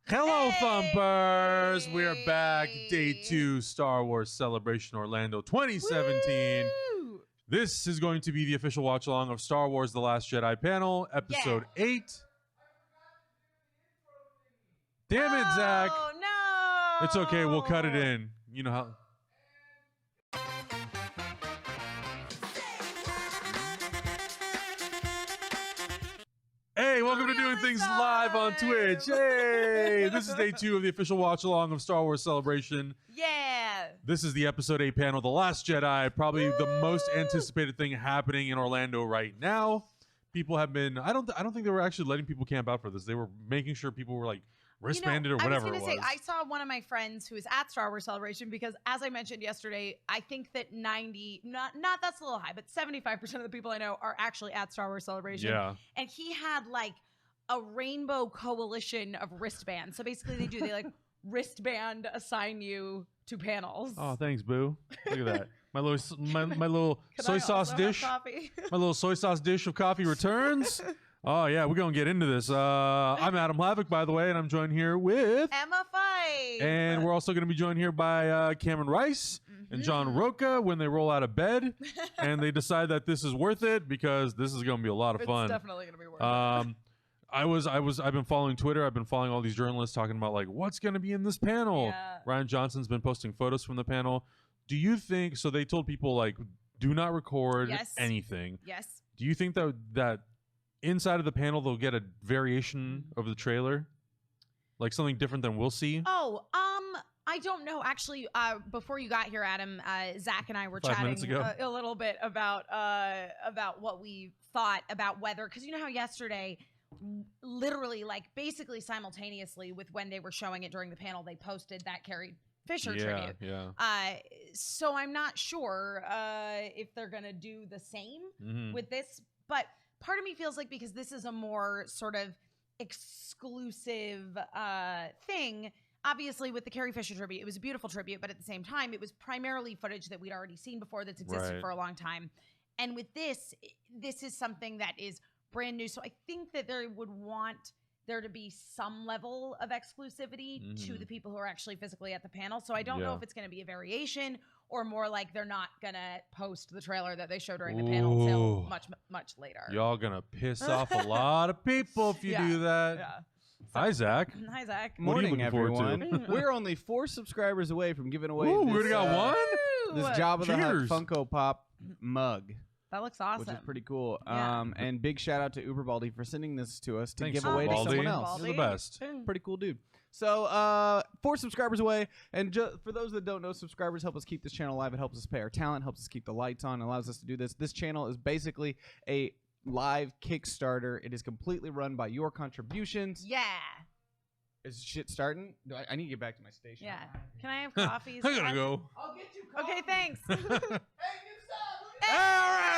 Hello, Thumpers! We are back. Day 2, Star Wars Celebration Orlando 2017. Woo! This is going to be the official watch-along of Star Wars The Last Jedi panel, Episode 8. Damn it, Zach. Oh, no! It's okay. We'll cut it in. You know how... Hey, welcome to Doing Things Live on Twitch. Hey, this is day 2 of the official watch-along of Star Wars Celebration. Yeah. This is the Episode 8 panel, The Last Jedi, probably the most anticipated thing happening in Orlando right now. People have been, I don't think they were actually letting people camp out for this. They were making sure people were like wristbanded or whatever it was. I was going to say, I saw one of my friends who was at Star Wars Celebration because, as I mentioned yesterday, I think that not that's a little high, but 75% of the people I know are actually at Star Wars Celebration. Yeah. And he had like a rainbow coalition of wristbands. So basically they like wristband assign you to panels. Oh, thanks, boo. Look at that. My little soy sauce dish. My little soy sauce dish of coffee returns. Oh, yeah, we're going to get into this. I'm Adam Hlavac, by the way, and I'm joined here with... Emma Fyffe. And we're also going to be joined here by Cameron Rice and John Rocha when they roll out of bed and they decide that this is worth it because this is going to be a lot of fun. It's definitely going to be worth it. I've been following Twitter. I've been following all these journalists talking about like what's going to be in this panel. Yeah. Ryan Johnson's been posting photos from the panel. Do you think, so they told people like, do not record anything. Yes. Do you think that inside of the panel, they'll get a variation of the trailer? Like something different than we'll see? Oh, I don't know. Actually, before you got here, Adam, Zach and I were 5 minutes chatting ago. a little bit about what we thought about whether, because you know how yesterday, literally, like basically simultaneously with when they were showing it during the panel, they posted that Carrie Fisher tribute. Yeah. So I'm not sure if they're going to do the same with this, but part of me feels like because this is a more sort of exclusive thing, obviously with the Carrie Fisher tribute, it was a beautiful tribute, but at the same time, it was primarily footage that we'd already seen before that's existed for a long time. And with this is something that is brand new. So I think that they would want there to be some level of exclusivity to the people who are actually physically at the panel. So I don't know if it's going to be a variation or more like they're not going to post the trailer that they show during the panel until much, much later. Y'all going to piss off a lot of people if you do that. Yeah. Hi, Zach. Hi, Zach. Morning, everyone. We're only 4 subscribers away from giving away Ooh, this, we already got one? this Jabba the Hutt Cheers. Funko Pop mug. That looks awesome. Which is pretty cool. Yeah. And big shout out to Uber Baldy for sending this to us to Thanks, give away to Baldy. someone else. You're the best. Pretty cool dude. So 4 subscribers away. And for those that don't know, subscribers help us keep this channel alive. It helps us pay our talent, helps us keep the lights on, allows us to do this. This channel is basically a live Kickstarter. It is completely run by your contributions. Yeah. Is shit starting? I need to get back to my station. Yeah. Can I have coffees? I gotta go. I'll get you coffee. Okay, thanks. Hey, new sub. All right.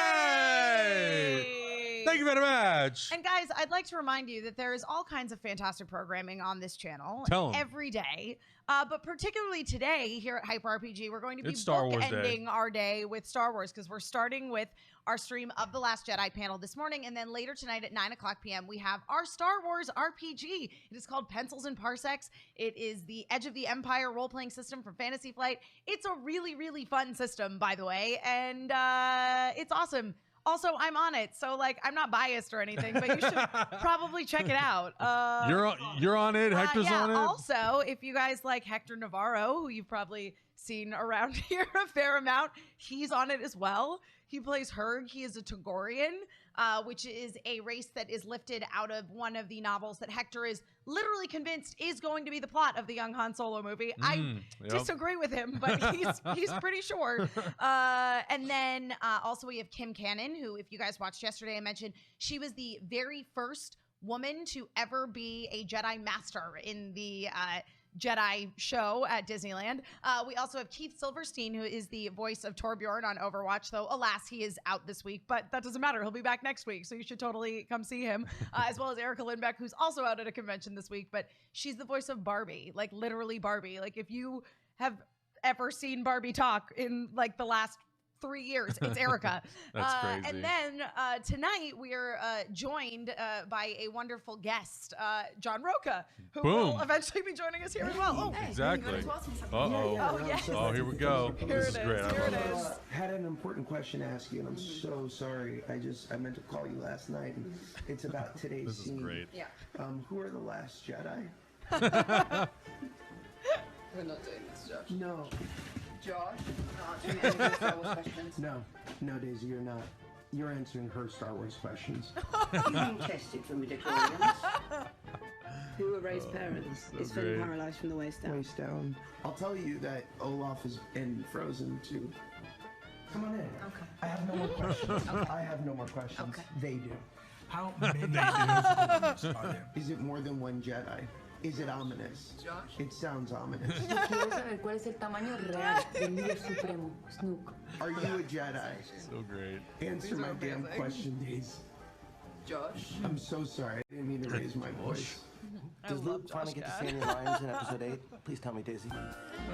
Thank you very much. And guys, I'd like to remind you that there is all kinds of fantastic programming on this channel Tell 'em. every day. But particularly today here at Hyper RPG, we're going to be It's Star Wars bookending our day with Star Wars because we're starting with our stream of the Last Jedi panel this morning. And then later tonight at 9:00 p.m., we have our Star Wars RPG. It is called Pencils and Parsecs. It is the Edge of the Empire role-playing system from Fantasy Flight. It's a really, really fun system, by the way. And it's awesome. Also, I'm on it, so like I'm not biased or anything, but you should probably check it out. You're on it. Hector's on it. Also, if you guys like Hector Navarro, who you've probably seen around here a fair amount, he's on it as well. He plays Herg. He is a Togorian, which is a race that is lifted out of one of the novels that Hector is literally convinced is going to be the plot of the young Han Solo movie. I disagree with him, but he's pretty sure. And then also we have Kim Cannon, who, if you guys watched yesterday, I mentioned she was the very first woman to ever be a Jedi Master in the Jedi show at Disneyland. We also have Keith Silverstein, who is the voice of Torbjorn on Overwatch, though alas, he is out this week, but that doesn't matter. He'll be back next week, so you should totally come see him, as well as Erica Lindbeck, who's also out at a convention this week, but she's the voice of Barbie, like literally Barbie. Like if you have ever seen Barbie talk in like the last 3 years. It's Erica. That's crazy. And then tonight we are joined by a wonderful guest, John Rocha, who will eventually be joining us here as well. Oh, Exactly. Uh-oh. Oh, yes. Oh, here we go. Here This it is great. is. I Here love it this. is. Had an important question to ask you, and I'm so sorry. I meant to call you last night. And it's about today's This is scene. great. Yeah. Who are the last Jedi? We're not doing this, Josh. No, Josh, I'm not answering any of the Star Wars questions. no, Daisy, you're not. You're answering her Star Wars questions. You've been tested for midichlorians. Who are Ray's parents? so Is Finn great. paralyzed from the waist down? Waist down. I'll tell you that Olaf is in Frozen too. Come on in. Okay. I have no more questions. I have no more questions. Okay. They do. How many are there? Is it more than one Jedi? Is it ominous? Josh? It sounds ominous. Quiero saber cuál es el tamaño real del líder supremo, Snook. Are you a Jedi? So great. Answer my damn question, Daisy. Josh? I'm so sorry. I didn't mean to raise my voice. I Does love Luke Josh finally get to Gad. say any lines in episode 8? Please tell me, Daisy.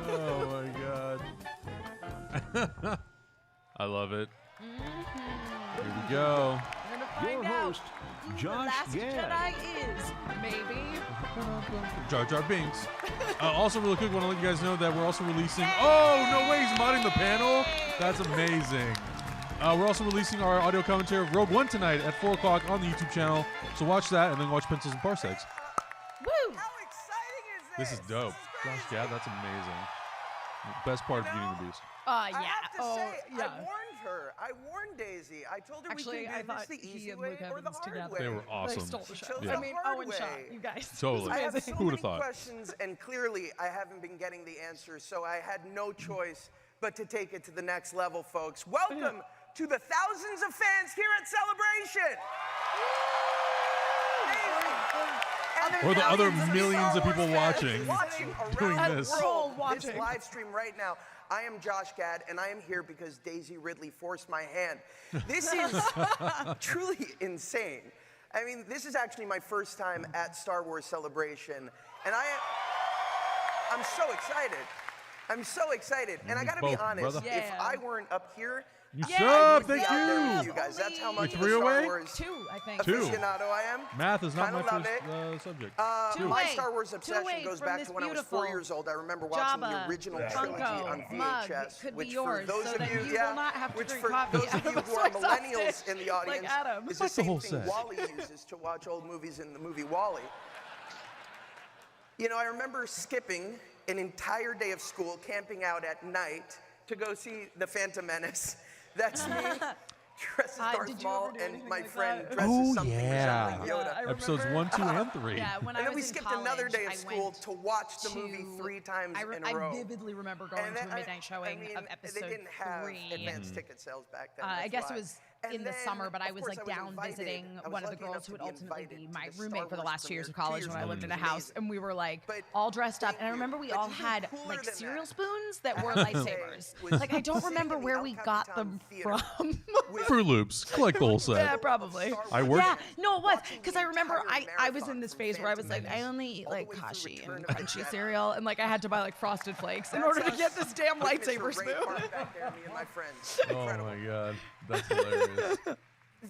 Oh my god. I love it. Here we go. We're gonna find out who the last Jedi is. Maybe. Jar Jar Binks. Also, really quick, want to let you guys know that we're also releasing. Oh no way, he's modding the panel. That's amazing. We're also releasing our audio commentary of Rogue One tonight at 4 o'clock on the YouTube channel. So watch that and then watch Pencils and Parsecs. Woo! How exciting is This is dope. Gosh, yeah, that's amazing. Best part of Beauty and the Beast. Yeah. I have to say, yeah. I warned her. I warned Daisy. I told her Actually, we I can do thought this the he easy and way Luke or the Evans hard together. way. They were awesome. They stole the She show. chose Yeah. the I mean, hard Owen shot way. you guys. Totally. I have Amazing. so Who would've many thought? questions, and clearly I haven't been getting the answers, so I had no choice but to take it to the next level, folks. Welcome to the thousands of fans here at Celebration. Or the other millions millions of Star people Wars fans watching doing around this. the world We're all watching. this live stream right now. I am Josh Gad, and I am here because Daisy Ridley forced my hand. This is truly insane. I mean, this is actually my first time at Star Wars Celebration, and I'm so excited. I'm so excited, and I gotta be both, honest. brother. If Yeah. I weren't up here, You Yeah, suck. you Thank I'd be out there with you. you guys. That's how Only much of a three Star away? Wars 2, I think. Two. aficionado I am. Math is not Kinda my love first subject. Two My away. Star Wars Two obsession away goes from back this to when I was 4 beautiful years old. I remember watching Jabba, the original Funko, trilogy on mug VHS, could be which yours, for those so of that you, you yeah, will not have to which drink for coffee those of out you of a who are soy millennials sauce in the audience, like Adam. is Like the the whole same thing set. Wally uses to watch old movies in the movie Wally. You know, I remember skipping an entire day of school, camping out at night to go see The Phantom Menace. That's me. Dressed as Did Darth you ever Maul, do and anything my like friend that? dresses Oh, something yeah. resembling Yoda. I Episodes remember- 1, 2, and 3. Yeah, when And I then was we in skipped college, another day I of school went to watch the movie to- 3 times in a I row. vividly remember going to a midnight showing of episode they didn't have 3. advanced ticket sales back then. I that's guess why. it was And in the then, summer, but I of was course, like down invited. visiting I was one of the lucky enough girls to who would be ultimately invited be to my the Star roommate for the Wars last 2 years of premiere 2 college years when I ago, lived in a which was house, amazing. and we were like But all dressed up. thank And I you. remember we But all even had cooler like than cereal that, spoons that I were have to lightsabers. say, was Like I don't sitting remember in the where El we got Capitan them Theater from. with Fruit Loops. Collect the whole set. Yeah, probably. I worked- Yeah, no, it was watching because the I remember entire I was in marathon this from phase where I was Phantom like I Menace only eat all the like way through kashi Return and of the crunchy Jedi. cereal, and like I had to buy like Frosted Flakes in That's order to us. get this damn Look at Mr. lightsaber Ray spoon. Park back there, me and my friends. Oh Incredible. my god, that's hilarious.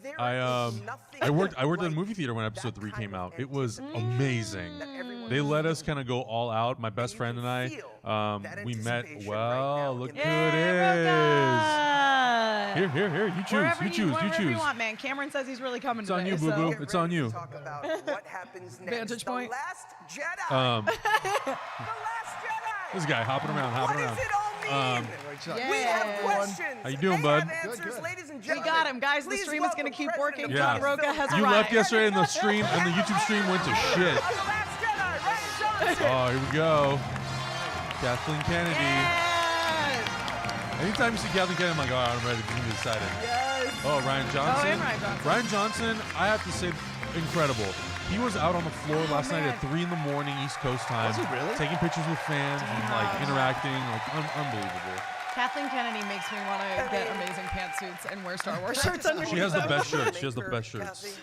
There I is nothing I worked at a like movie theater when episode that 3 kind came of out. It was anticipation amazing. that everyone They is let us feeling. kind of go all out. My best you friend can and I, feel that we met. anticipation right now Well, in look the who air. it Yeah, is. Here. You choose. Wherever You choose. wherever choose. you want, man. Cameron says he's really coming It's on today. you, boo so- boo. Get It's ready on to you. Talk about what happens next. Vantage point. The Last Jedi. The Last Jedi. This guy hopping around. What does it all mean? We have Yeah. questions. How you doing, they bud? Have answers. Ladies and We gentlemen, got him, guys. The please stream is going to welcome keep President working. of Yeah. John Rocha has You arrived. left yesterday, and the stream and the YouTube stream went to shit. of The Last Jedi, Ryan Johnson. Oh, here we go. Kathleen Kennedy. Yes. Anytime you see Kathleen Kennedy, I'm like, oh, I'm ready. I'm gonna be excited. Yes. Oh, Ryan Johnson. and Ryan Johnson. Ryan Johnson, I have to say, incredible. He was out on the floor last night at man. 3 in the morning East Coast time. Was he really? Taking pictures with fans and like Damn. interacting, like unbelievable. Kathleen Kennedy makes me want to get amazing pantsuits and wear Star Wars shirts underneath She has the them. best shirts. She has the best shirts.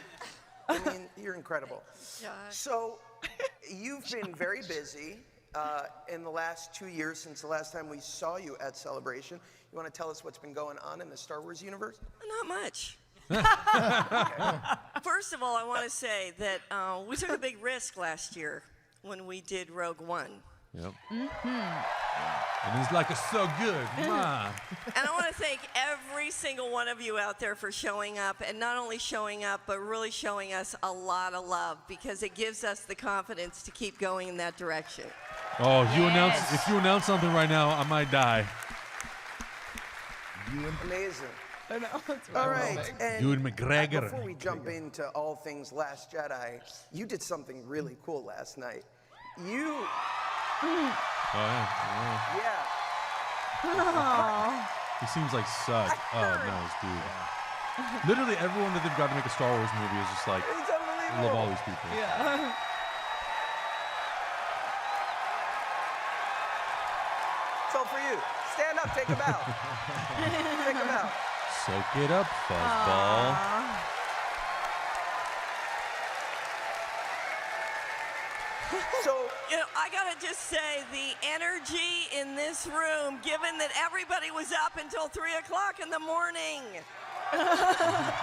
Kathy, I mean, you're incredible. So, you've been very busy. in the last 2 years since the last time we saw you at Celebration. You want to tell us what's been going on in the Star Wars universe? Not much. First of all, I want to say that we took a big risk last year when we did Rogue One. Yep. And it's like, it's so good. Ma. And I want to thank every single one of you out there for showing up, and not only showing up, but really showing us a lot of love, because it gives us the confidence to keep going in that direction. Oh, if you announce something right now, I might die. Amazing. I know. All right. And Ewan McGregor. Before we jump into all things Last Jedi, you did something really cool last night. You... Oh, yeah. He seems like such. Oh, nice, dude. Literally everyone that they've got to make a Star Wars movie is just like, It's I unbelievable. love all these people. Yeah. It's all for you. Stand up, take a bow. Take a bow. Soak it up, fuzzball. So, You know, I gotta just say, the energy in this room, given that everybody was up until 3 o'clock in the morning. That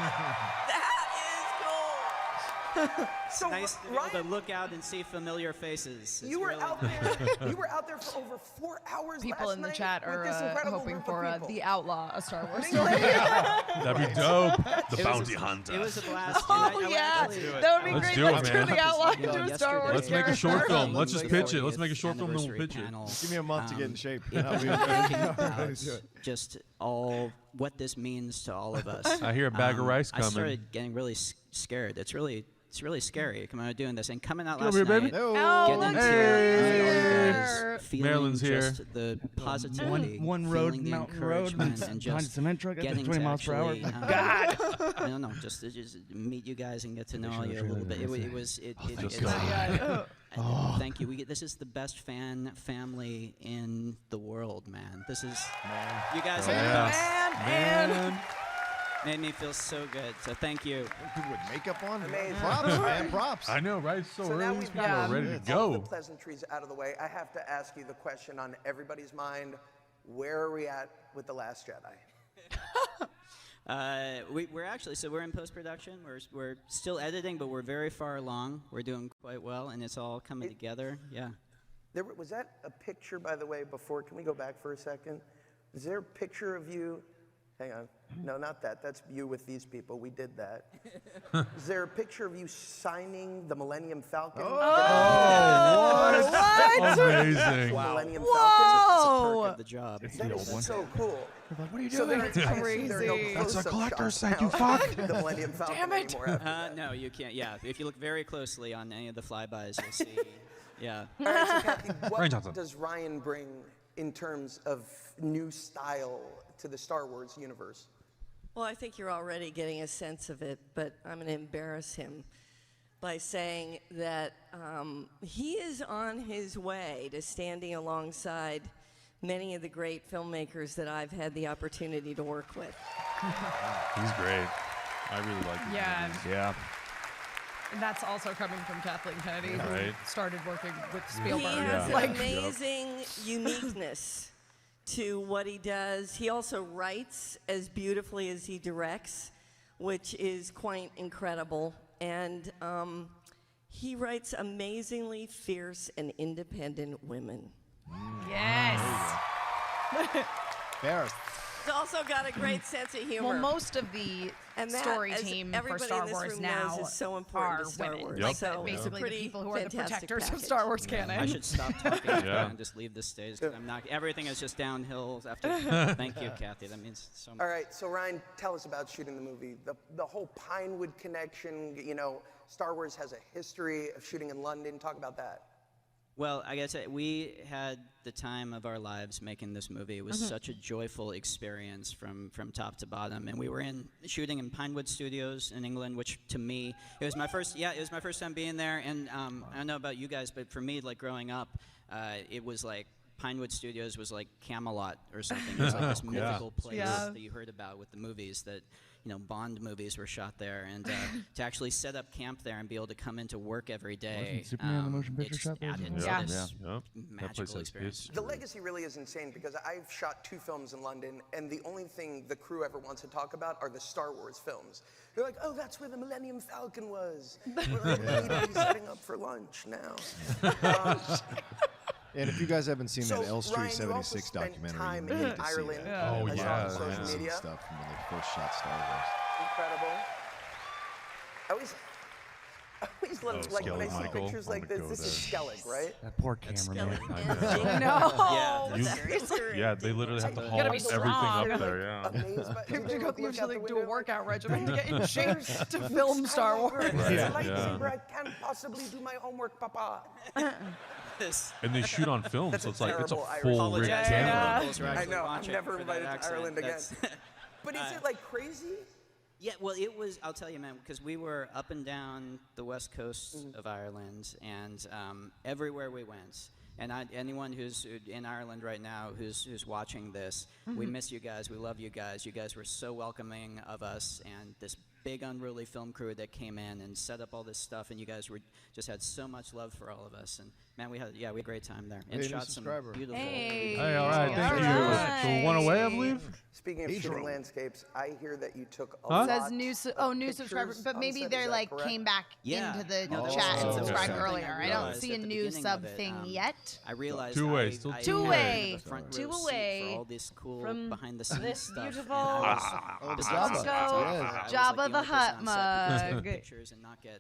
is cool. so Nice to be able to look out and see familiar faces. you It's were really out there. You were out there for over 4 hours. People last in the night chat with are this incredible hoping group for of people. the Outlaw, a Star Wars story. That'd be dope. The It was bounty a- hunter. It was a blast. Oh, and I yeah. actually- That would be Let's great. do it, Let's turn man. the Outlaw You know, into a Star Wars Let's make a short character. film. Let's just pitch it. Let's make a short film and we'll Anniversary pitch it. panel. Give me a month to get in shape. It I'll be was thinking ready about to do it. just all what this means to all of us. I hear a bag of rice I coming. started getting really scared. It's really scary coming out doing this and coming out Come last here, baby. night. No. Getting into Hey. all you guys feeling Marilyn's here. just the positivity, One road, feeling the mountain road, encouragement, and behind a just cement truck at getting 20 to miles per hour. actually, God. I don't know, just meet you guys and get to know you a little bit. Thank you. This is the best family in the world, man. This is you guys are the best. Man. Made me feel so good. So thank you. People with makeup on. Amazing. Props, man. Props. I know, right? So So now early, these we've people got are ready to all the go. pleasantries out of the way. I have to ask you the question on everybody's mind: where are we at with The Last Jedi? We're actually we're in post-production. We're still editing, but we're very far along. We're doing quite well, and it's all coming together. Yeah. Was that a picture, by the way? Before, can we go back for a second? Is there a picture of you? Hang on. No, not that. That's you with these people. We did that. Is there a picture of you signing the Millennium Falcon? Amazing. Millennium It's a Whoa. perk of the job. Falcon? That is so cool. What are you So doing? there, I assume there are no Crazy. That's a close-up collector's shots set, you now fuck. of the Millennium Falcon Damn it. anymore after that. No, you can't. Yeah, if you look very closely on any of the flybys, you'll see. Yeah. All right, so Kathy, Ryan Johnson. what does Ryan bring in terms of new style to the Star Wars universe? Well, I think you're already getting a sense of it, but I'm going to embarrass him by saying that he is on his way to standing alongside many of the great filmmakers that I've had the opportunity to work with. He's great. I really like him. Yeah. Yeah. And that's also coming from Kathleen Kennedy, Right. who started working with He Spielberg. has Like, an amazing uniqueness to what he does. He also writes as beautifully as he directs, which is quite incredible. And he writes amazingly fierce and independent women. yes. Ferris. He's also got a great sense of humor. Well, most of the And that, story as team for everybody Star in this Wars room now knows, is so important are to Star women. Wars. Yep. Like So basically the pretty people who are the fantastic protectors of package. Star Wars canon. I should stop talking Yeah. and just leave the stage. 'Cause I'm not. Everything is just downhill after. Thank you, Kathy. That means so much. All right, so Ryan, tell us about shooting the movie. The whole Pinewood connection, you know, Star Wars has a history of shooting in London. Talk about that. Well, I guess we had the time of our lives making this movie. It was such a joyful experience from top to bottom, and we were shooting in Pinewood Studios in England, which to me it was my first. Yeah, it was my first time being there, and I don't know about you guys, but for me, like growing up, it was like Pinewood Studios was like Camelot or something. It was like this mythical place that you heard about with the movies that Bond movies were shot there, and to actually set up camp there and be able to come into work every day. Wasn't Superman the motion picture it's shot there? added Yeah. to this That magical place has experience. history. The legacy really is insane because I've shot 2 films in London, and the only thing the crew ever wants to talk about are the Star Wars films. They're like, oh, that's where the Millennium Falcon was. We're like, we need to be setting up for lunch now. And if you guys haven't seen So, that L Street Ryan, you also 76 spent documentary, time you in need to see Ireland. it. Oh, I saw yeah. it on social Some media. stuff from when they first shot Star Wars. Incredible. I always love, like, when I see Michael. pictures I'm like gonna this. go This is Skellig, right? That poor cameraman. No. You- Seriously. Yeah, they literally have to haul Gotta be everything strong. up there. Yeah. Amazed by You have to go look out the do a window, workout regimen to get in shape to film Star Wars. It's Yeah. a lightsaber. I can't possibly do my homework, Papa. And they shoot on film, That's so a it's like it's a terrible Irish full apology. rig Apologize to any camera. locals who are I actually know. I'm watching never for that invited to accent. Ireland again. That's- But is it like crazy? Yeah, well, it was. I'll tell you, man, because we were up and down the west coast of Ireland, and everywhere we went. And anyone who's in Ireland right now who's watching this, we miss you guys. We love you guys. You guys were so welcoming of us, and this big unruly film crew that came in and set up all this stuff, and you guys just had so much love for all of us. And man, we had a great time there, and Hey, new shot some subscriber. beautiful. Hey, all right, thank All you. right. So one away, I believe. Speaking of Age shooting roll. landscapes, I hear that you took a Huh? lot Says new of subscriber, pictures but on maybe set, they're is that like correct? came back Yeah. into the No, there chat was and something subscribed I earlier. I don't realized see a at the new beginning sub of it, thing yet. I realized Two way, I- still I two had way. the front Two row seat away for all this cool from behind the scenes this stuff. beautiful Oh, the Let's Jabba. go. Yes. Jabba the Hutt mug.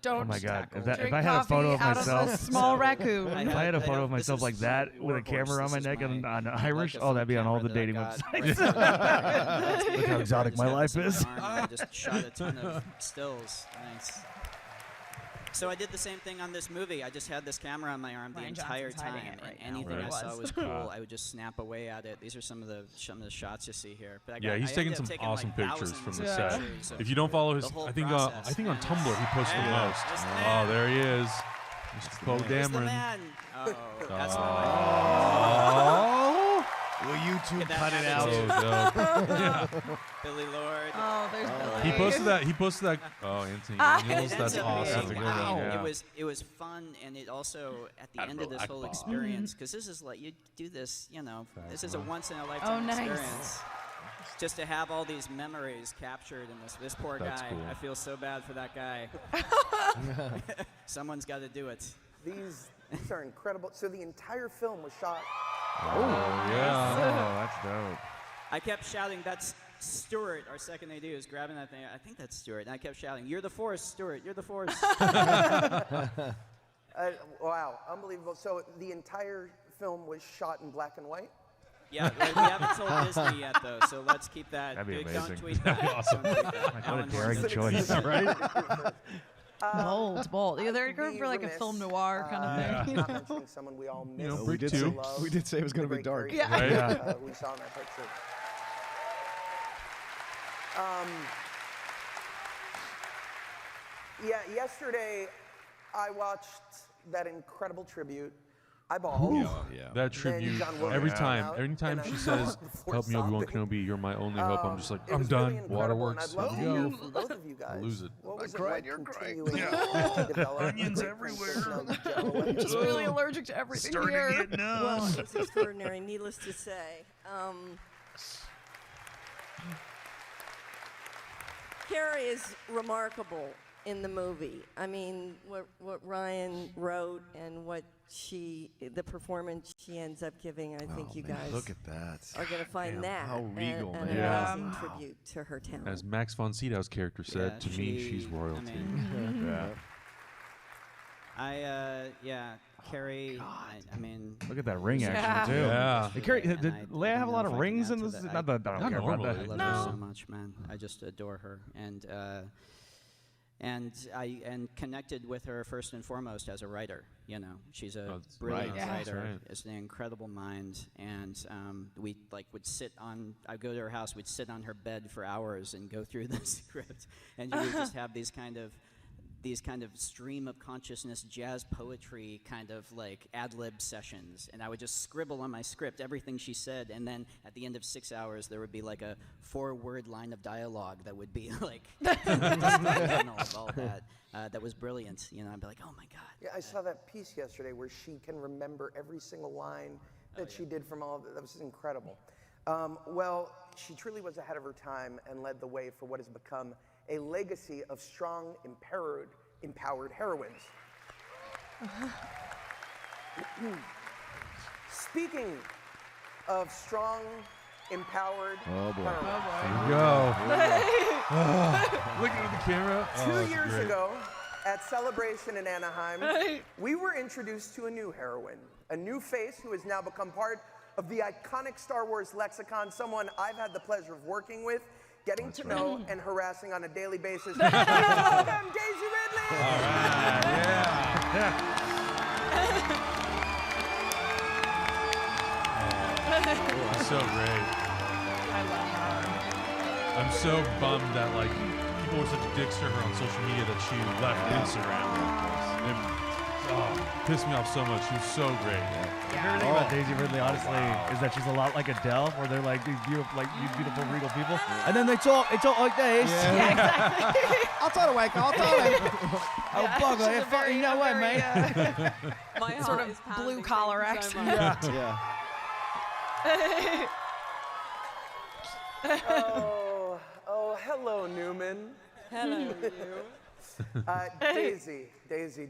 Don't Oh my God! tackled. If drink I had a coffee photo of out of a myself, small raccoon. if I had a I photo have- of myself this like is that with a Warhorse. camera on my This is neck and my- on like Irish, a oh, that'd be on all the camera dating that I got websites. right Look how exotic my life is. I just shot a ton of stills. Thanks. So I did the same thing on this movie. I just had this camera on my arm the Ryan entire Johnson's hiding time, it right and now, anything where I it saw was. was cool. I would just snap away at it. These are some of the shots you see here. But I Yeah, got, he's I taking ended up some taking awesome like pictures from the thousands of set. pictures of If you don't follow his, the whole I think process, on man. Tumblr he posts the Yeah, most. just the Oh, man. there he is, Mr. Poe Where's the Dameron. man? Oh, that's Oh, Will YouTube Get that cut it attitude. out? so dope. Yeah. Billy Lord. Oh, there's Billy. He posted that. He posted that. Oh, Anthony Daniels. That's awesome. Wow. Yeah. It was fun, and it also at the end of this whole Akbar. experience, because this is like you do this, this is a once in a lifetime nice. experience. Just to have all these memories captured in this poor That's guy. cool. I feel so bad for that guy. Someone's got to do it. These are incredible. So the entire film was shot. Oh, yeah. Oh, that's dope. I kept shouting, "That's Stuart!" Our second AD was grabbing that thing. I think that's Stuart, and I kept shouting, "You're the Force, Stuart! You're the Force!" Wow, unbelievable. So the entire film was shot in black and white? Yeah, we haven't told Disney yet, though, so let's keep that. That'd be Don't amazing. tweet That'd be that. awesome. Don't tweet that. What a Alan daring Moore's choice, right? Bold. I Yeah, they're would going be for like a remiss, film noir kind of thing. Not mentioning someone we all miss. know, we did Brick say two. we did say it was going to be dark. Yeah. Right? Yeah. We saw in that picture. Yeah, yesterday I watched that incredible tribute. I bawled. Yeah. That tribute John Williams every came time. out, Every time and she I says, before "Help me, Obi-Wan sobbing. Kenobi, you're my only hope." I'm just like, It I'm was really done. incredible, Waterworks. and I'd love Let to me hear go. from both of you guys. Lose it. What was I cried, it like you're crying. continuing to develop Onions great everywhere. friendships and Joe and Just really allergic to everything here. Well, it's extraordinary, needless to say. Carrie is remarkable in the movie. I mean, what Ryan wrote and what the performance she ends up giving, I think you guys Look at that. are going to find that how regal, an man. Yeah. amazing tribute to her talent. As Max von Sydow's character said, Yeah, to me, she- she's royalty. Yeah, Carrie. I mean, Look at that ring Yeah. action too. Yeah. Hey, Carrie, And did I Leia have a don't lot know of if I can rings add in to this? that. Not that I don't Not care about normally. I that. love No. her so much, man. I just adore her, and I connected with her first and foremost as a writer. She's a That's brilliant right. Yeah. That's writer. right. It's an incredible mind, and we would sit on. I'd go to her house. We'd sit on her bed for hours and go through the script, and we would just have these kind of these kind of stream of consciousness jazz poetry kind of like ad-lib sessions, and I would just scribble on my script everything she said, and then at the end of 6 hours there would be like a 4-word line of dialogue that would be like of all that. That was brilliant. You know, I'd be like, oh my god. Yeah, I saw that piece yesterday where she can remember every single line that she did from all of it. That was incredible. Well, she truly was ahead of her time and led the way for what has become a legacy of strong, empowered heroines. Speaking of strong, empowered Oh boy. There you go. Looking at the camera. 2 years ago, at Celebration in Anaheim, we were introduced to a new heroine, a new face who has now become part of the iconic Star Wars lexicon, someone I've had the pleasure of working with, getting to know, and harassing on a daily basis. Please welcome Daisy Ridley! All right, yeah. That's so great. I love her. I'm so bummed that like people were such dicks to her on social media that she left Instagram. It pissed me off so much. She was so great. My favorite thing about Daisy Ridley, honestly, is that she's a lot like Adele, where they're like these beautiful, regal people, and then they talk like this. Yeah, exactly. I'll tell her, Wake. I'll tell her. Oh, bugger, yeah, fucking no way, mate. My Sort heart of is pounding. blue collar Thank you so accent. much. Oh, hello, Newman. Hello, you. Daisy.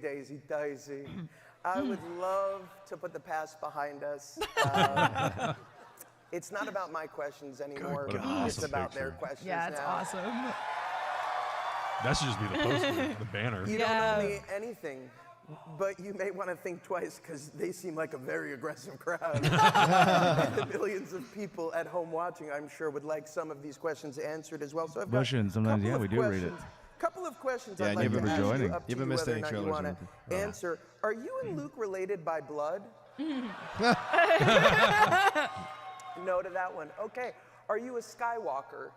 I would love to put the past behind us. It's not about my questions anymore. It's about their questions Yeah, it's now. awesome. That should just be the poster, the banner. You don't owe me anything, but you may want to think twice because they seem like a very aggressive crowd. And the millions of people at home watching, I'm sure, would like some of these questions answered as well. So I've got Russian, sometimes, yeah, we do read it. Couple of questions Yeah, I'd like to never ask you, joining. up to You haven't you missed whether any or not you trailers or want to answer. Are you and Luke related by blood? No to that one. Okay. Are you a Skywalker?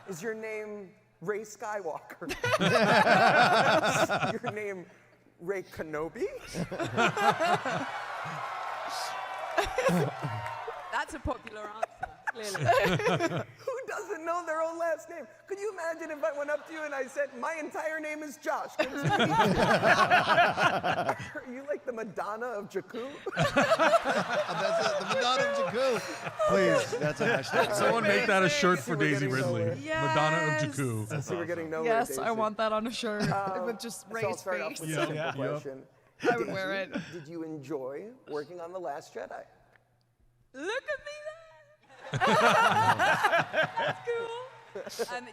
Is your name Rey Skywalker? Is your name Rey Kenobi? That's a popular answer, clearly. Who doesn't know their own last name? Could you imagine if I went up to you and I said, my entire name is Josh? Are you like the Madonna of Jakku? That's it, the Madonna of Jakku. Please, that's a hashtag. Someone make that a shirt for we're Daisy getting Ridley. nowhere. Madonna of Jakku. See, we're getting nowhere. Yes, Daisy. I want that on a shirt with just So I'll Ray's start off face. with a simple question. I would wear it. Did you enjoy working on The Last Jedi? Look at me there. That's cool.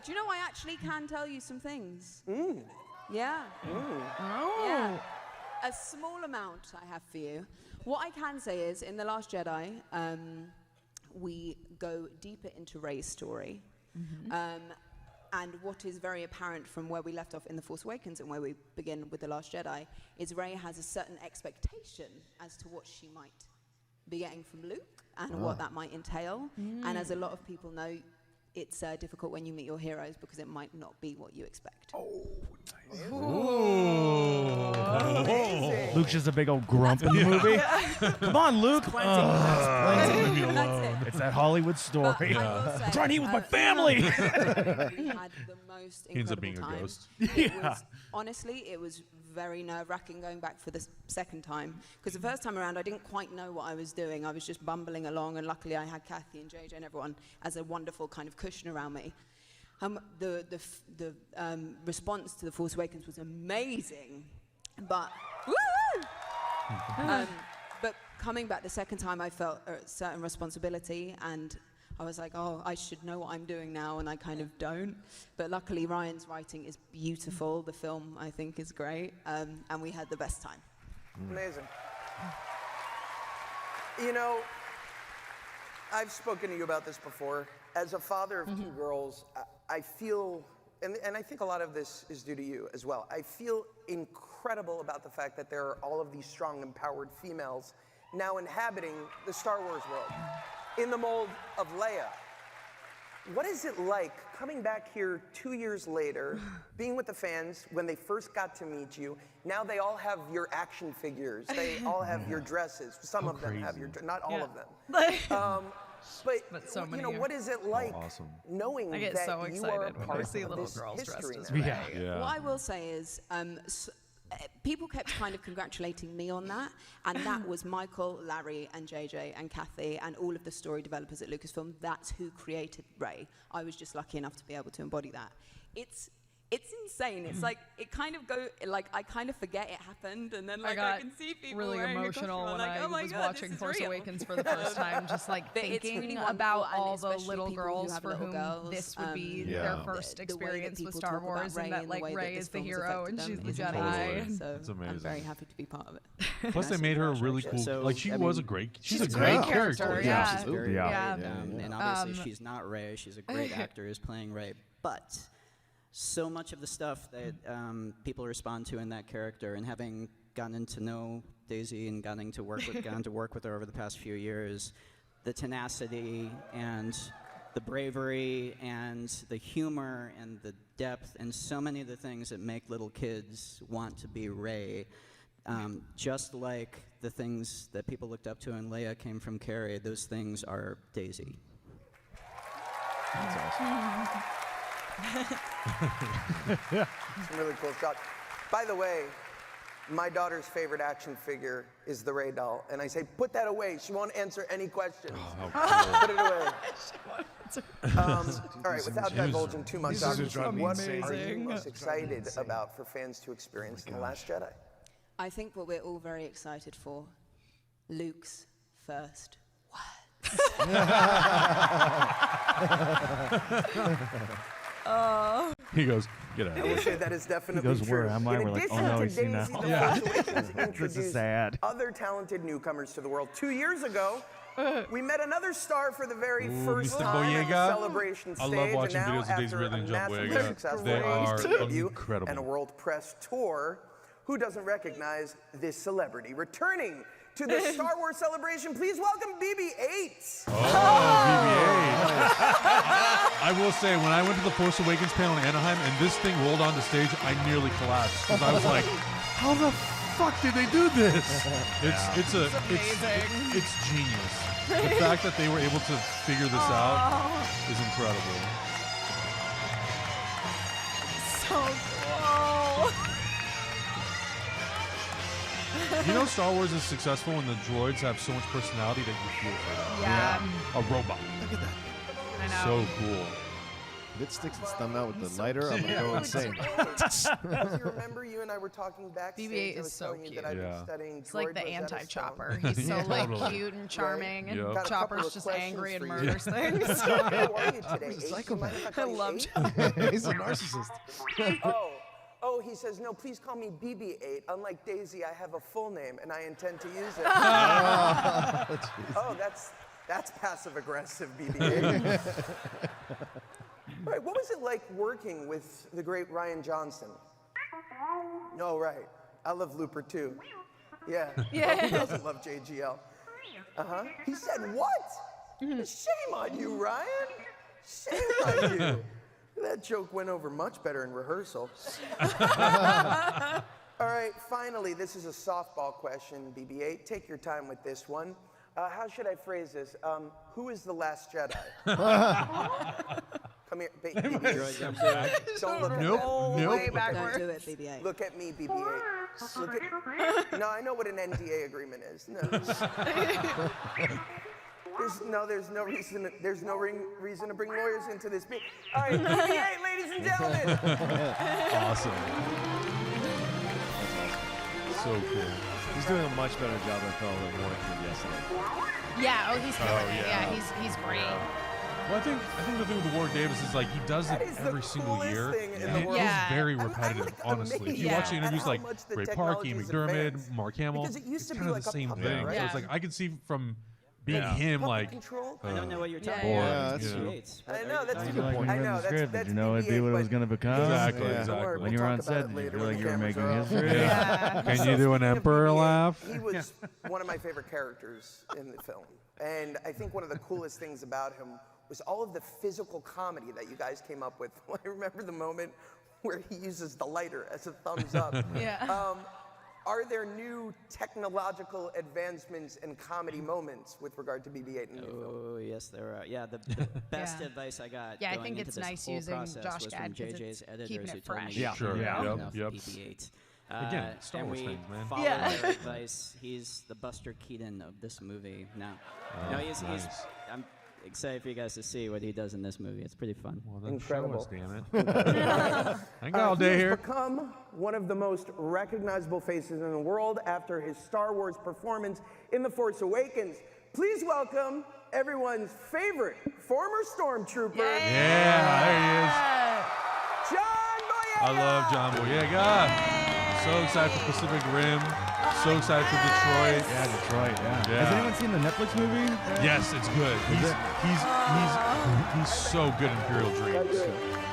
Do you know I actually can tell you some things? Yeah. Oh. Yeah. A small amount I have for you. What I can say is, in The Last Jedi, we go deeper into Rey's story. And what is very apparent from where we left off in The Force Awakens and where we begin with The Last Jedi is Rey has a certain expectation as to what she might be getting from Luke and what that might entail. And as a lot of people know, it's difficult when you meet your heroes because it might not be what you expect. Luke's just a big old grump in the movie. Come on, Luke. That's it. It's that Hollywood story. I'm trying to eat with my family. We had the most He ends up incredible being a time. ghost. It was, honestly, it was very nerve-wracking going back for the second time. Because the first time around, I didn't quite know what I was doing. I was just bumbling along, and luckily I had Kathy and JJ and everyone as a wonderful kind of cushion around me. The response to The Force Awakens was amazing, but but coming back the second time, I felt a certain responsibility, and I was like, oh, I should know what I'm doing now, and I kind of don't. But luckily, Ryan's writing is beautiful. The film, I think, is great, and we had the best time. Amazing. You know, I've spoken to you about this before. As a father of two girls, I feel, and I think a lot of this is due to you as well, I feel incredible about the fact that there are all of these strong, empowered females now inhabiting the Star Wars world in the mold of Leia. what is it like coming back here 2 years later, being with the fans when they first got to meet you? Now they all have your action figures. They all have your dresses. Some of them have your, not all of them. But so many. What is it like knowing I get that so you are a excited when part I see of little this girls dressed history as now? Rey. What I will say is, people kept kind of congratulating me on that, and that was Michael, Larry, and JJ, and Kathy, and all of the story developers at Lucasfilm. That's who created Rey. I was just lucky enough to be able to embody that. It's insane. It's like it kind of I kind of forget it happened, and then I can see people really wearing emotional a costume. when I'm like, I oh my was God, watching this is Force real. Awakens for the first time, just like But it's thinking really about wonderful, all and the especially little people who girls have for little whom girls, this would be the their way first that experience with people Star talk about Wars, Rey and that and the way Rey that is this the film's hero and affected she's the them is Jedi. amazing. So It's amazing. I'm very happy to be part of it. Plus, they made her a really cool. So, Like she I was a mean, great. she's She's a great character. Yeah, She's very yeah. great, and obviously she's not Rey. She's a great actor who's playing Rey, but so much of the stuff that people respond to in that character, and having gotten to know Daisy and gotten to work with her over the past few years, the tenacity and the bravery and the humor and the depth and so many of the things that make little kids want to be Rey, just like the things that people looked up to in Leia came from Carrie, those things are Daisy. That's awesome. Some really cool shots. By the way, my daughter's favorite action figure is the Rey doll, and I say, put that away. She won't answer any questions. Put it away. All right, without divulging too much, obviously, what are you most excited about for fans to experience in The Last Jedi? I think what we're all very excited for, Luke's first He goes, get out. I will say that is definitely He goes, true. where am I? In We're like, addition oh no, to he's seen Daisy, that. The Yeah. Force Awakens This is introduced sad. other talented newcomers to the world. 2 years ago, we met another star for the very first Mr. time at the Boyega. celebration I stage. love watching and now, videos of Daisy after Ridley a and John massively Boyega. successful They are debut incredible. and a world press tour, who doesn't recognize this celebrity? Returning to the Star Wars celebration, please welcome BB-8. Oh, BB-8. I will say, when I went to the Force Awakens panel in Anaheim and this thing rolled onto stage, I nearly collapsed because I was like, how the fuck did they do this? It's genius. The fact that they were able to figure this out is incredible. So cool. You know Star Wars is successful when the droids have so much personality that you feel for them. Yeah. A robot. Look at that. I know. So cool. If it sticks its thumb out with the lighter, I'm going to go insane. You remember you and I were talking backstage. BB-8 I was is so telling you cute. that I've been Yeah. studying It's like the droid Rosetta anti-Chopper. Stone. He's so Totally. like cute and charming, Yep. and Got a couple Chopper's of just questions angry and for you. murders things. How are you today? He's a psychopath. I love He's a narcissist. Oh, he says, no, please call me BB-8. Unlike Daisy, I have a full name, and I intend to use it. Oh, that's passive-aggressive, BB-8. All right, what was it like working with the great Rian Johnson? Oh, right. I love Looper, too. Yeah. Yeah. Who doesn't love JGL? Uh-huh. He said, what? Shame on you, Ryan. Shame on you. That joke went over much better in rehearsal. All right, finally, this is a softball question, BB-8. Take your time with this one. How should I phrase this? Who is the last Jedi? Come here, BB-8. Don't look at Nope. me. Nope. Way backwards. Don't do it, BB-8. Look at me, BB-8. Look at. No, I know what an NDA agreement is. No. There's no reason. There's no reason to bring lawyers into this. All right, BB-8, ladies and gentlemen. Awesome. So cool. He's doing a much better job than Carl than Warwick did yesterday. Yeah. Oh, he's killing it. yeah. Yeah, he's great. Well, I think the thing with Warwick Davis is like he does it That is the every single coolest year. thing in And the it world. is Yeah. very I'm repetitive, like honestly. If you amazed watch the at interviews how like much the Ray Park, technology Ian is McDermott, advanced. Mark Hamill, Because it used it's to kind be of like the a same puppet, thing. right? So it's like I can see from being Yeah. him Puppet like control? I don't know what you're talking Yeah, about. yeah, that's You know. true. I know, that's a Like good when point. you I read know, the script, that's did you know it'd be BB-8, what it was but- going to become? Exactly, Yeah. exactly. Don't worry, When you were we'll on talk about set, it did you later feel when like the you were cameras making are off. history? Yeah. Can you do an emperor laugh? He was one of my favorite characters in the film. And I think one of the coolest things about him was all of the physical comedy that you guys came up with. I remember the moment where he uses the lighter as a thumbs up. Yeah. Are there new technological advancements and comedy moments with regard to BB-8 and Oh, yes, there are. Yeah, the best advice I got. Yeah, I going think into it's this nice whole using process Josh was Gad from 'cause JJ's it's editors keeping who it told me fresh. Yeah, sure. you Yeah. enough Yep. BB-8. Again, Star and Wars we things, man. follow Yeah. their advice. He's the Buster Keaton of this movie now. Oh, no, he's nice. I'm excited for you guys to see what he does in this movie. It's pretty fun. Well, then Incredible. show us, damn it. I got all day he here. has become one of the most recognizable faces in the world after his Star Wars performance in The Force Awakens. Please welcome everyone's favorite former stormtrooper. Yeah, there he is. John Boyega. I love John Boyega. So excited for Pacific Rim. So excited for Detroit. Yeah, Detroit. Yeah. Yeah. Has anyone seen the Netflix movie? Yes, it's good. He's so good in Imperial Dreams.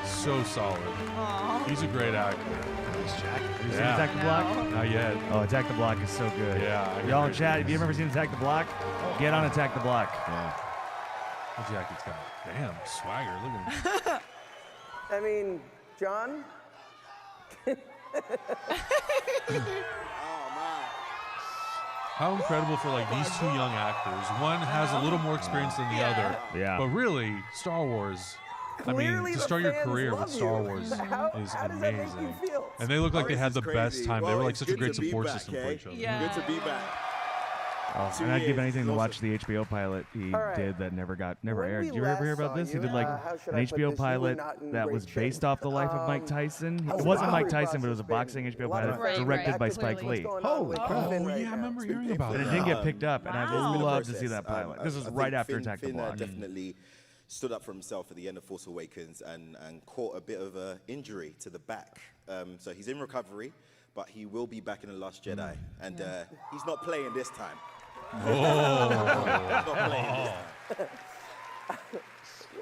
So solid. He's a great actor. Nice jacket. Have you seen Yeah. Attack the Block? Not yet. Oh, Attack the Block is so good. Yeah, I hear Y'all in great chat, things. if you've ever seen Attack the Block, get on Attack the Block. Yeah. That jacket's got damn swagger. Look at him. I mean, John. How incredible for like these two young actors. One has a little more experience than the other. Yeah. But really, Star Wars. I mean, Clearly to the start your fans career love with Star you. Wars How is does that make you amazing. feel? And they look like Oh, they this had is the best crazy. time. They Well, were like it's such a good great to be support back, system for eh? each other. Yeah. Good to be back. Oh, 2 and I'd give years, anything to awesome. watch the HBO pilot he All right. did that never When aired. we Did you ever hear last about saw this? He you, did like how should an I put HBO this? You were pilot not in that great was shape. based off the life of Mike Tyson. how's It the wasn't Mike recovery Tyson, but it was a process boxing been? HBO A lot of pilot Right, directed right. by Spike Clearly. Lee. What's going on Holy with crap. Finn Oh, right yeah, I now? remember It's been hearing about But it that. didn't get picked up, and I Wow. would love to Process. see that pilot. This I was think right after Finn, Attack the Finn, Block. definitely stood up for himself at the end of Force Awakens and caught a bit of an injury to the back. So he's in recovery, but he will be back in The Last Jedi. And he's not playing this time. Oh. He's not playing this time.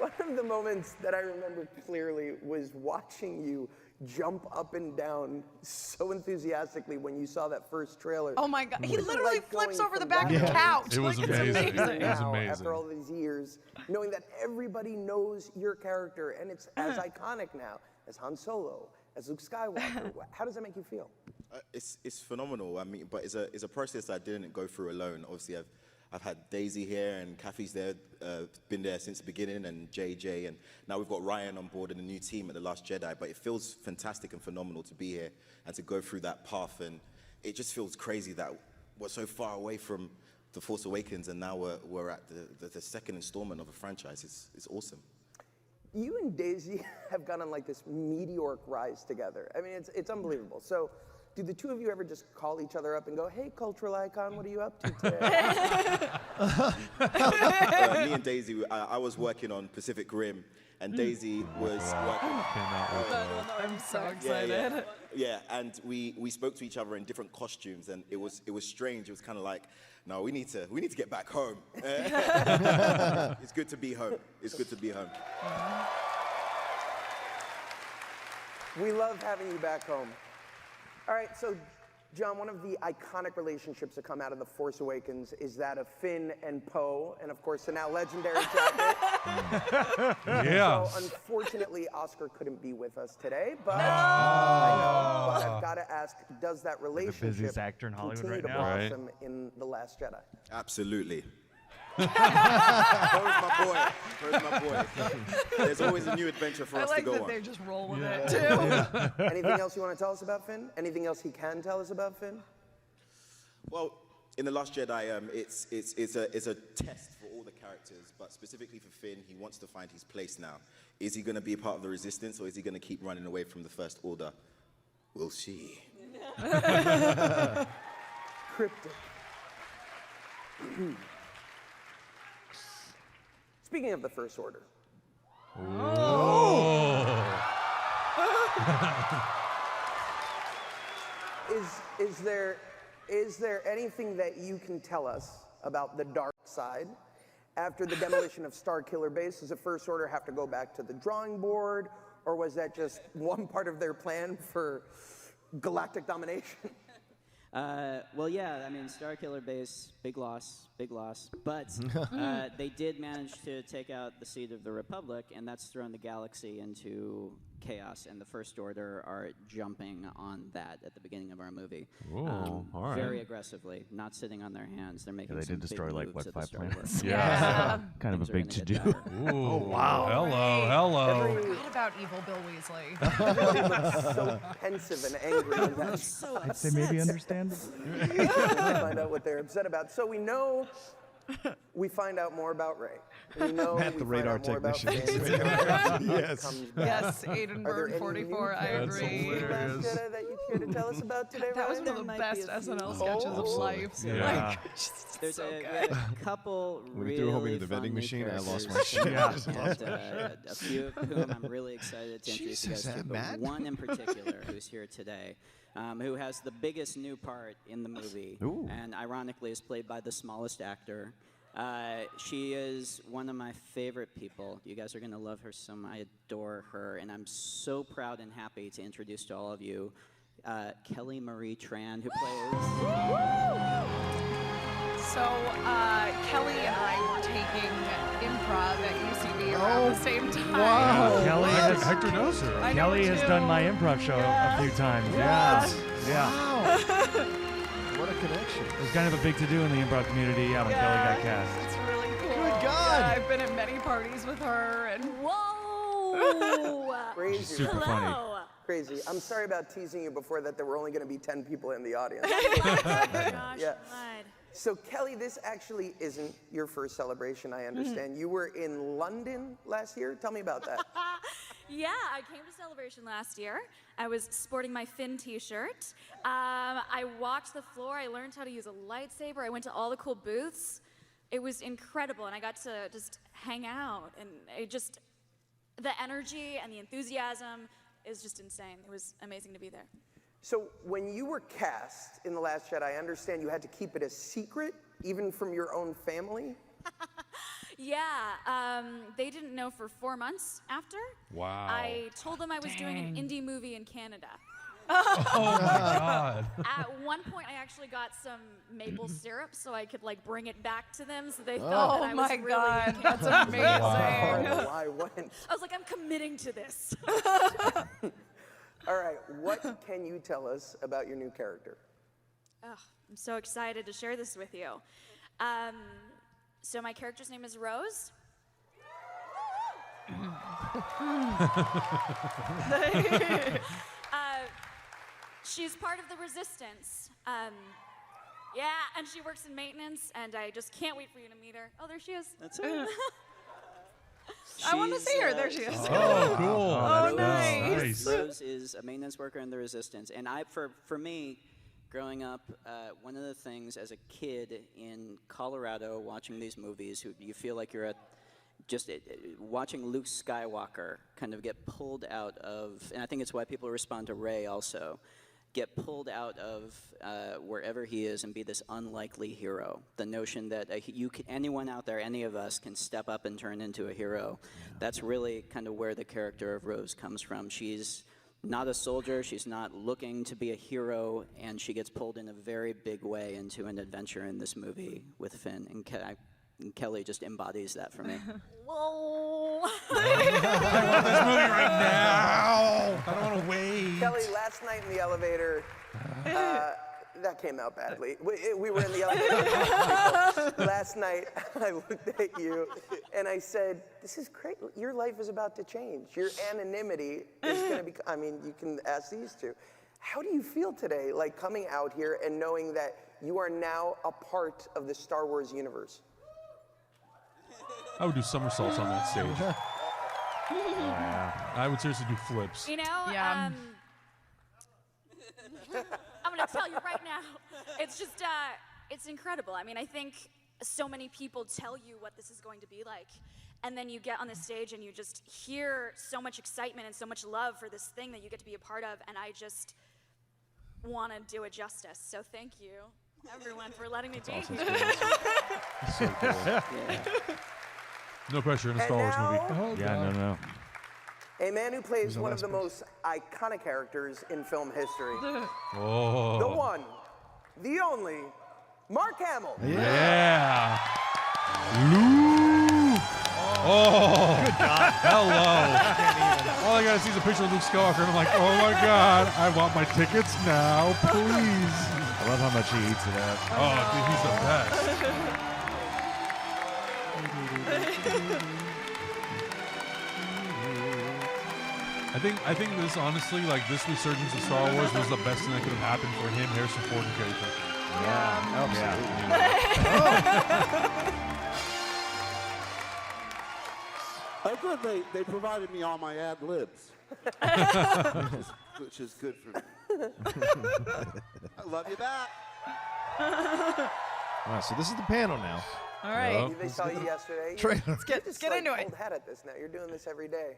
One of the moments that I remember clearly was watching you jump up and down so enthusiastically when you saw that first trailer. Oh my God. He What's it literally like flips going over the from back of the that couch. It was Like, it's amazing. amazing. It was now, amazing. after all these years, knowing that everybody knows your character and it's as iconic now as Han Solo, as Luke Skywalker. How does that make you feel? It's phenomenal. I mean, but it's a process I didn't go through alone. Obviously, I've had Daisy here and Kathy's there, been there since the beginning, and JJ, and now we've got Ryan on board and a new team at The Last Jedi. But it feels fantastic and phenomenal to be here and to go through that path. And it just feels crazy that we're so far away from The Force Awakens, and now we're at the second installment of a franchise. It's awesome. You and Daisy have gone on like this meteoric rise together. I mean, it's unbelievable. So, do the two of you ever just call each other up and go, "Hey, cultural icon, what are you up to today?" Me and Daisy, I was working on Pacific Rim, and Daisy was working. I'm so Yeah, excited. yeah, and we spoke to each other in different costumes, and it was strange. It was kind of like, no, we need to get back home. It's good to be home. It's good to be home. We love having you back home. All right, so John, one of the iconic relationships that come out of The Force Awakens is that of Finn and Poe, and of course the now legendary jacket. Yeah. So unfortunately, Oscar couldn't be with us today, but I know, but I've got to ask, does that relationship busiest actor in Hollywood continue right to now. Right. blossom in The Last Jedi? Absolutely. Poe's my boy. Poe's my boy. There's always a new adventure for I us like to go that on. they just roll with it too. Anything else you want to tell us about Finn? Anything else he can tell us about Finn? Well, in The Last Jedi, it's a test for all the characters, but specifically for Finn, he wants to find his place now. Is he going to be a part of the Resistance, or is he going to keep running away from the First Order? We'll see. Cryptic. Speaking of the First Order. Is there anything that you can tell us about the dark side? After the demolition of Starkiller Base, does the First Order have to go back to the drawing board? Or was that just one part of their plan for galactic domination? Well, yeah, I mean, Star Killer Base, big loss. But they did manage to take out the seat of the Republic, and that's thrown the galaxy into chaos, and the First Order are jumping on that at the beginning of our movie. Ooh, all right. Very aggressively, not sitting on their hands. They're making they some did destroy, big like, moves what, at the 5 Star planets? Wars. Yeah. Kind of a Things are big gonna to get do. better. Ooh, Oh, wow. Hello. Forgot about evil Bill Weasley. Everybody looks so pensive and angry. And that's So I'd say maybe understandable. find out what they're upset about. So we know. We find out more about Ray. We know Matt, we the find radar out more about technician. Finn. Yes. Comes back. Yes, Aiden Are there Byrne, any 44. new I characters agree. in The Last Jedi that you care to tell us about today, That was Ryan? one of the There best might be a few. SNL sketches of Oh, life. yeah. Like, There's so we good. had a couple When really you threw Homie to the fun vending new machine, I lost my characters. shit. And, a few of whom I'm really excited to introduce you guys Jesus, to, but Matt. one in particular who's here today, who has the biggest new part in the movie, Ooh. and ironically is played by the smallest actor. She is one of my favorite people. You guys are going to love her some. I adore her, and I'm so proud and happy to introduce to all of you Kelly Marie Tran, who plays... So, Kelly and I were taking improv at UCB around the same time. Wow. Kelly has, Hector knows her. I know Kelly has too. done my improv show a few times. Yeah. Yeah. What a connection. It was kind of a big to-do in the improv community, when Kelly got cast. It's really cool. Good God. Yeah, I've been at many parties with her, and Whoa! Crazy. Super funny. Crazy. I'm sorry about teasing you before that there were only going to be 10 people in the audience. Gosh, Yeah. lied. So, Kelly, this actually isn't your first celebration, I understand. You were in London last year. Tell me about that. Yeah, I came to Celebration last year. I was sporting my Finn t-shirt. I walked the floor. I learned how to use a lightsaber. I went to all the cool booths. It was incredible, and I got to just hang out. And it just, the energy and the enthusiasm is just insane. It was amazing to be there. So, when you were cast in The Last Jedi, I understand you had to keep it a secret, even from your own family? Yeah, they didn't know for 4 months after. Wow. I told them I was doing an indie movie in Canada. Oh my God. At one point, I actually got some maple syrup so I could like bring it back to them, so they thought that I was my really God, in that's Canada. amazing. Why went? I was like, I'm committing to this. All right, what can you tell us about your new character? Oh, I'm so excited to share this with you. So my character's name is Rose. She's part of the Resistance. Yeah, and she works in maintenance, and I just can't wait for you to meet her. Oh, there she is. That's her. I want to see her. There she is. Oh, cool. Oh, That's nice. Rose is a maintenance worker in the Resistance, and for me, growing up, one of the things as a kid in Colorado, watching these movies, you feel like you're watching Luke Skywalker kind of get pulled out of, and I think it's why people respond to Rey also, get pulled out of wherever he is and be this unlikely hero. The notion that anyone out there, any of us, can step up and turn into a hero. That's really kind of where the character of Rose comes from. She's not a soldier, she's not looking to be a hero, and she gets pulled in a very big way into an adventure in this movie with Finn. And Kelly just embodies that for me. Whoa. I want this movie right now. I don't want to wait. Kelly, last night in the elevator, that came out badly. We were in the elevator. Last night, I looked at you and I said, this is great. Your life is about to change. Your anonymity is going to be, I mean, you can ask these two. How do you feel today, like coming out here and knowing that you are now a part of the Star Wars universe? I would do somersaults on that stage. I would seriously do flips. You know, Yeah. I'm going to tell you right now, it's just, it's incredible. I mean, I think so many people tell you what this is going to be like, and then you get on the stage and you just hear so much excitement and so much love for this thing that you get to be a part of, and I just want to do it justice. So thank you, everyone, for letting me be here. So cool. Yeah. No pressure in a Star Wars movie. Yeah, no. A man who plays one of the most iconic characters in film history. Oh. The one, the only, Mark Hamill. Yeah. Luke. Oh. Good God. Hello. All I gotta see is a picture of Luke Skywalker, and I'm like, oh my God, I want my tickets now, please. I love how much he eats it up. Oh, dude, he's the best. I think this honestly, like this resurgence of Star Wars was the best thing that could have happened for him, Harrison Ford, and Carrie Fisher. Oh, good. They provided me all my ad libs, which is good for me. I love you back. All right, so this is the panel now. All right. They saw you yesterday. Let's get into it. Old hat at this now. You're doing this every day.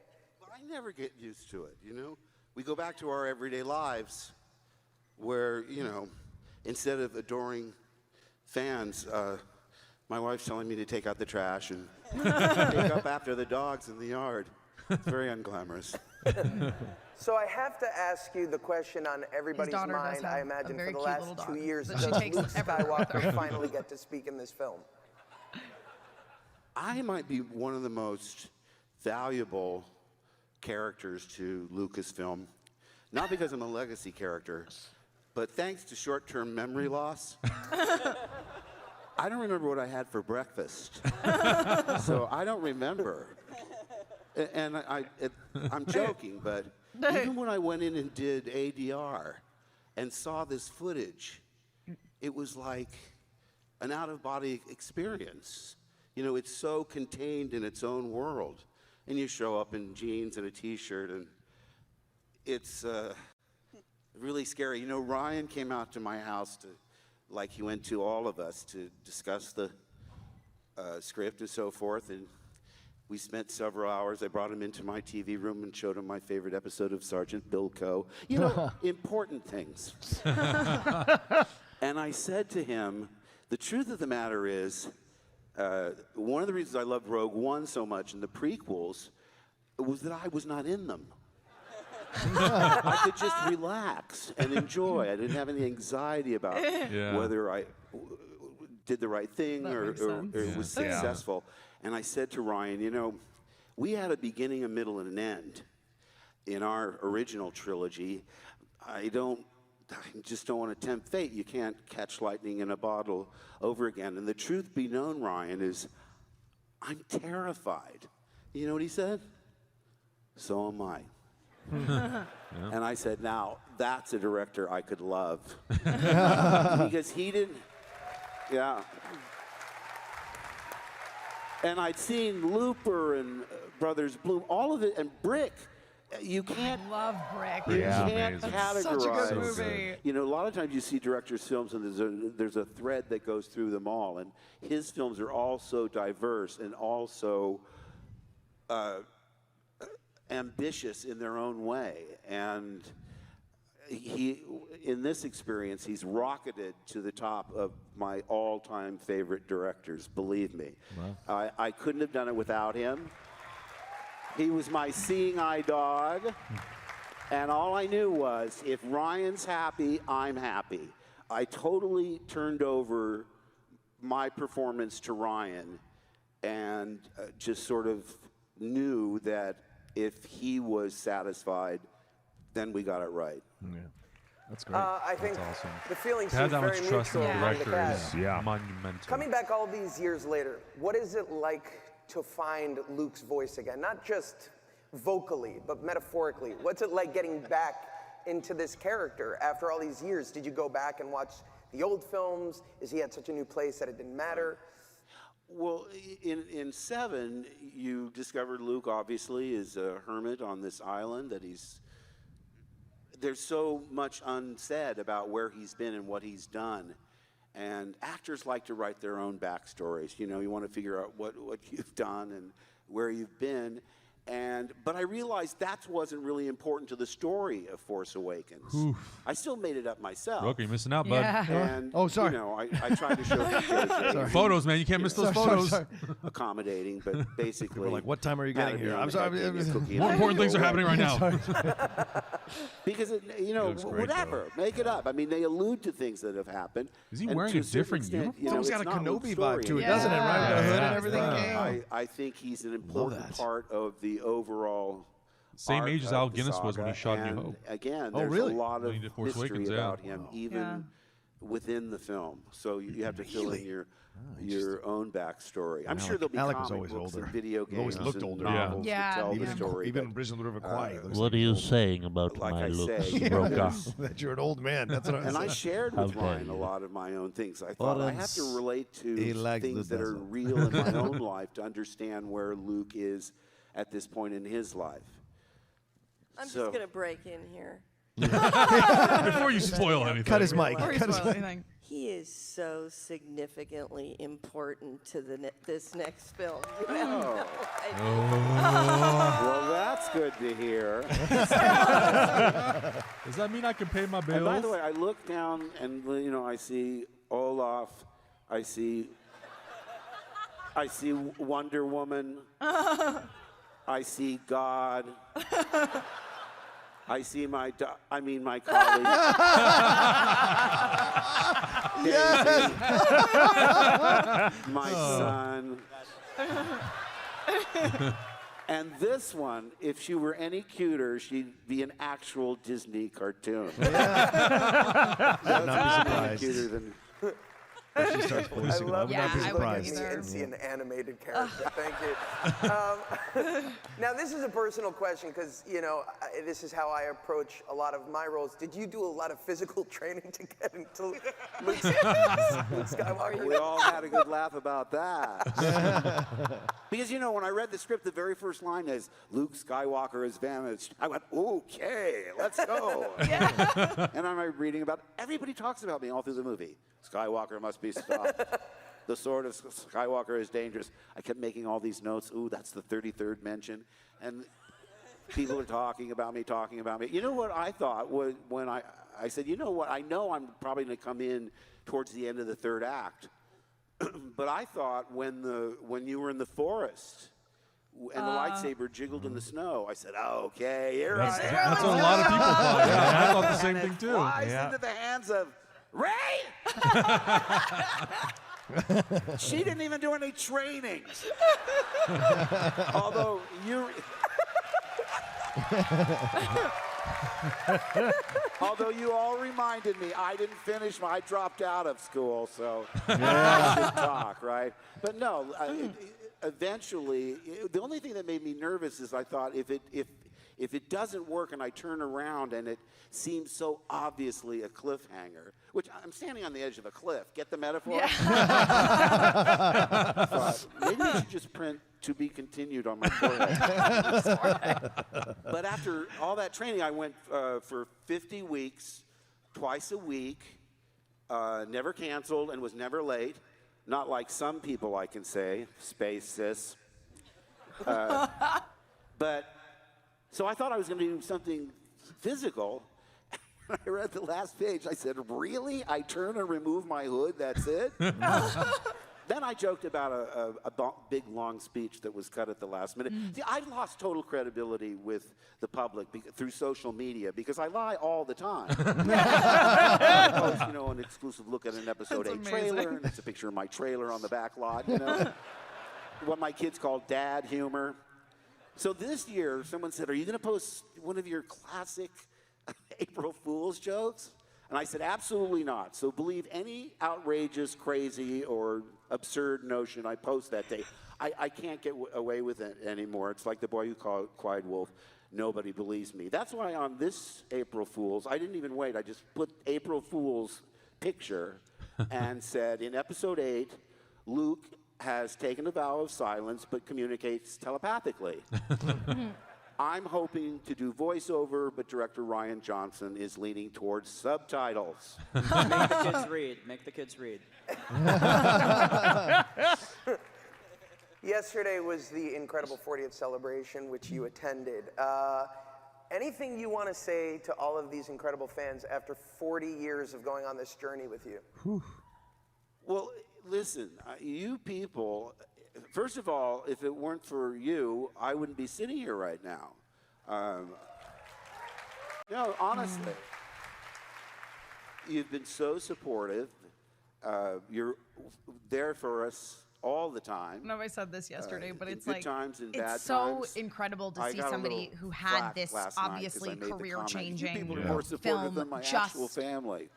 I never get used to it, you know? We go back to our everyday lives where, you know, instead of adoring fans, my wife's telling me to take out the trash and pick up after the dogs in the yard. It's very unglamorous. So I have to ask you the question on everybody's mind, I imagine, for the last 2 years. Does Luke Skywalker finally get to speak in this film? I might be one of the most valuable characters to Lucasfilm, not because I'm a legacy character, but thanks to short-term memory loss. I don't remember what I had for breakfast, so I don't remember. And I'm joking, but even when I went in and did ADR and saw this footage, it was like an out-of-body experience. You know, it's so contained in its own world. And you show up in jeans and a T-shirt, and it's really scary. You know, Ryan came out to my house, like he went to all of us, to discuss the script and so forth, and we spent several hours. I brought him into my TV room and showed him my favorite episode of Sergeant Bilko. You know, important things. And I said to him, the truth of the matter is, one of the reasons I loved Rogue One so much and the prequels was that I was not in them. I could just relax and enjoy. I didn't have any anxiety about whether I did the right thing or was successful. And I said to Ryan, you know, we had a beginning, a middle, and an end in our original trilogy. I just don't want to tempt fate. You can't catch lightning in a bottle over again. And the truth be known, Ryan, is I'm terrified. You know what he said? So am I. And I said, now, that's a director I could love. Because he didn't, And I'd seen Looper and Brothers Bloom, all of it, and Brick. You can't. I love Brick. You can't categorize. Such a good movie. You know, a lot of times you see directors' films and there's a thread that goes through them all, and his films are all so diverse and also ambitious in their own way. And he, in this experience, he's rocketed to the top of my all-time favorite directors. Believe me, I couldn't have done it without him. He was my seeing eye dog, and all I knew was if Ryan's happy, I'm happy. I totally turned over my performance to Ryan and just sort of knew that if he was satisfied, then we got it right. Yeah. That's great. I think That's awesome. the feeling To have seems that very much trust in mutual the among the director cast. is monumental. Coming back all these years later, what is it like to find Luke's voice again? Not just vocally, but metaphorically. What's it like getting back into this character after all these years? Did you go back and watch the old films? Is he at such a new place that it didn't matter? Well, in 7, you discovered Luke obviously is a hermit on this island, that there's so much unsaid about where he's been and what he's done. And actors like to write their own backstories. You know, you want to figure out what you've done and where you've been. But I realized that wasn't really important to the story of Force Awakens. Oof. I still made it up myself. Rocha, you're missing out, bud. And, Oh, sorry. You know, I tried to show JJ, Photos, man. You can't miss those photos. accommodating, but basically. We're like, what time are you getting here? I'm sorry. More important things are happening right now. Because, you know, whatever. Make it up. I mean, they allude to things that have happened. Is he and wearing to a different certain extent, uniform? you know, It's got a not Kenobi Luke's vibe to story. it, doesn't it? Right? The hood and everything. I think he's an important part of the overall. Same art age as of Al the Guinness was when he saga. shot New And Hope. Again, Oh, there's really? a lot When of he did Force history Awakens, about him, even within the film. So you have to fill in your own backstory. I'm sure there'll be Alec was comic always books older. and video He games always looked and older. novels Yeah. that tell Even the in- story. even in Bridge of the River Kwai, he looks What are you saying about like my I looks, say, Rocha? that you're an old man. That's what I'm And I saying. shared How with dare Ryan a you. lot of my own things. I thought I have to Lawrence, relate he to likes things the that are desert. real in my own life to understand where Luke is at this point in his life. I'm So- just going to break in here. Before you spoil anything. Cut his mic. Before you Cut his spoil mic. anything. He is so significantly important to this next film. Oh. Well, that's good to hear. Does that mean I can pay my bills? And by the way, I look down and I see Olaf, I see Wonder Woman, I see God, I see my colleague. Daisy, my son. And this one, if she were any cuter, she'd be an actual Disney cartoon. Would not be surprised. Cuter than. She starts policing. I would not be surprised. And see an animated character. Thank you. Now, this is a personal question because, this is how I approach a lot of my roles. Did you do a lot of physical training to get into Luke Skywalker? We all had a good laugh about that. Because, when I read the script, the very first line is, Luke Skywalker has vanished. I went, okay, let's go. And I'm reading about, everybody talks about me all through the movie. Skywalker must be stopped. The sword of Skywalker is dangerous. I kept making all these notes. Ooh, that's the 33rd mention. And people are talking about me. You know what I thought was when I said, you know what, I know I'm probably going to come in towards the end of the third act. But I thought when you were in the forest and the lightsaber jiggled in the snow, I said, okay, here I am. That's what a lot of people thought. Yeah, I thought the same thing too. Flies into the hands of Ray! She didn't even do any training. Although you all reminded me, I didn't finish. I dropped out of school, so I should talk, right? But no, eventually, the only thing that made me nervous is I thought if it doesn't work and I turn around and it seems so obviously a cliffhanger, which I'm standing on the edge of a cliff. Get the metaphor? Yeah. Maybe I should just print "to be continued" on my forehead. But after all that training, I went for 50 weeks, twice a week, never canceled and was never late. Not like some people, I can say, space sis. But so I thought I was going to do something physical. I read the last page. I said, really? I turn and remove my hood? That's it? Then I joked about a big, long speech that was cut at the last minute. See, I lost total credibility with the public through social media because I lie all the time. I post, an exclusive look at an episode 8 trailer, and it's a picture of my trailer on the back lot, what my kids call dad humor. So this year, someone said, are you going to post one of your classic April Fool's jokes? And I said, absolutely not. So believe any outrageous, crazy, or absurd notion I post that day. I can't get away with it anymore. It's like the boy who cried wolf. Nobody believes me. That's why on this April Fool's, I didn't even wait. I just put April Fool's picture and said, in episode 8, Luke has taken a vow of silence but communicates telepathically. I'm hoping to do voiceover, but director Rian Johnson is leaning towards subtitles. Make the kids read. Make the kids read. Yesterday was the incredible 40th celebration, which you attended. Anything you want to say to all of these incredible fans after 40 years of going on this journey with you? Whew. Well, listen, you people, first of all, if it weren't for you, I wouldn't be sitting here right now. No, honestly. You've been so supportive. You're there for us all the time. Nobody said this yesterday, but it's good like times and bad it's so times. incredible to I see got a somebody little who had flack this last night 'cause I obviously made the comment. career-changing You people are more supportive film than my just actual family.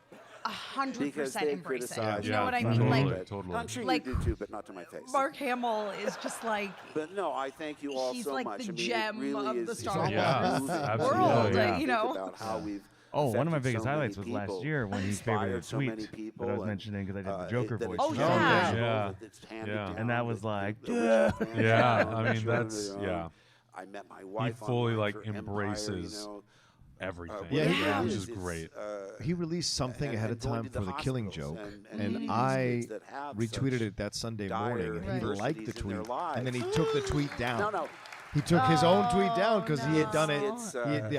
100% embrace it. You Yeah, know what I mean? totally, Like, totally. I'm sure like, you do too, but not to my face. Mark Hamill is just like. But no, I thank you all He's so like much. the I mean, gem it really of is, the it's Star almost Wars moving world, to you know? think about how we've Oh, one of my affected biggest so many highlights was last people, year when he favorited a inspired so many tweet people, that I was and, mentioning because I did the Joker that voice. it's for so something. magical that it's handed down And that was like, Yeah, I mean, that's, yeah. I met my wife He fully, online like, for Empire, embraces you know. everything. What Which it is great. He released something ahead of time for the Killing Joke, and I retweeted it that Sunday morning, and he liked the tweet, and then he took the tweet down. No. He took his own tweet down because he had done it.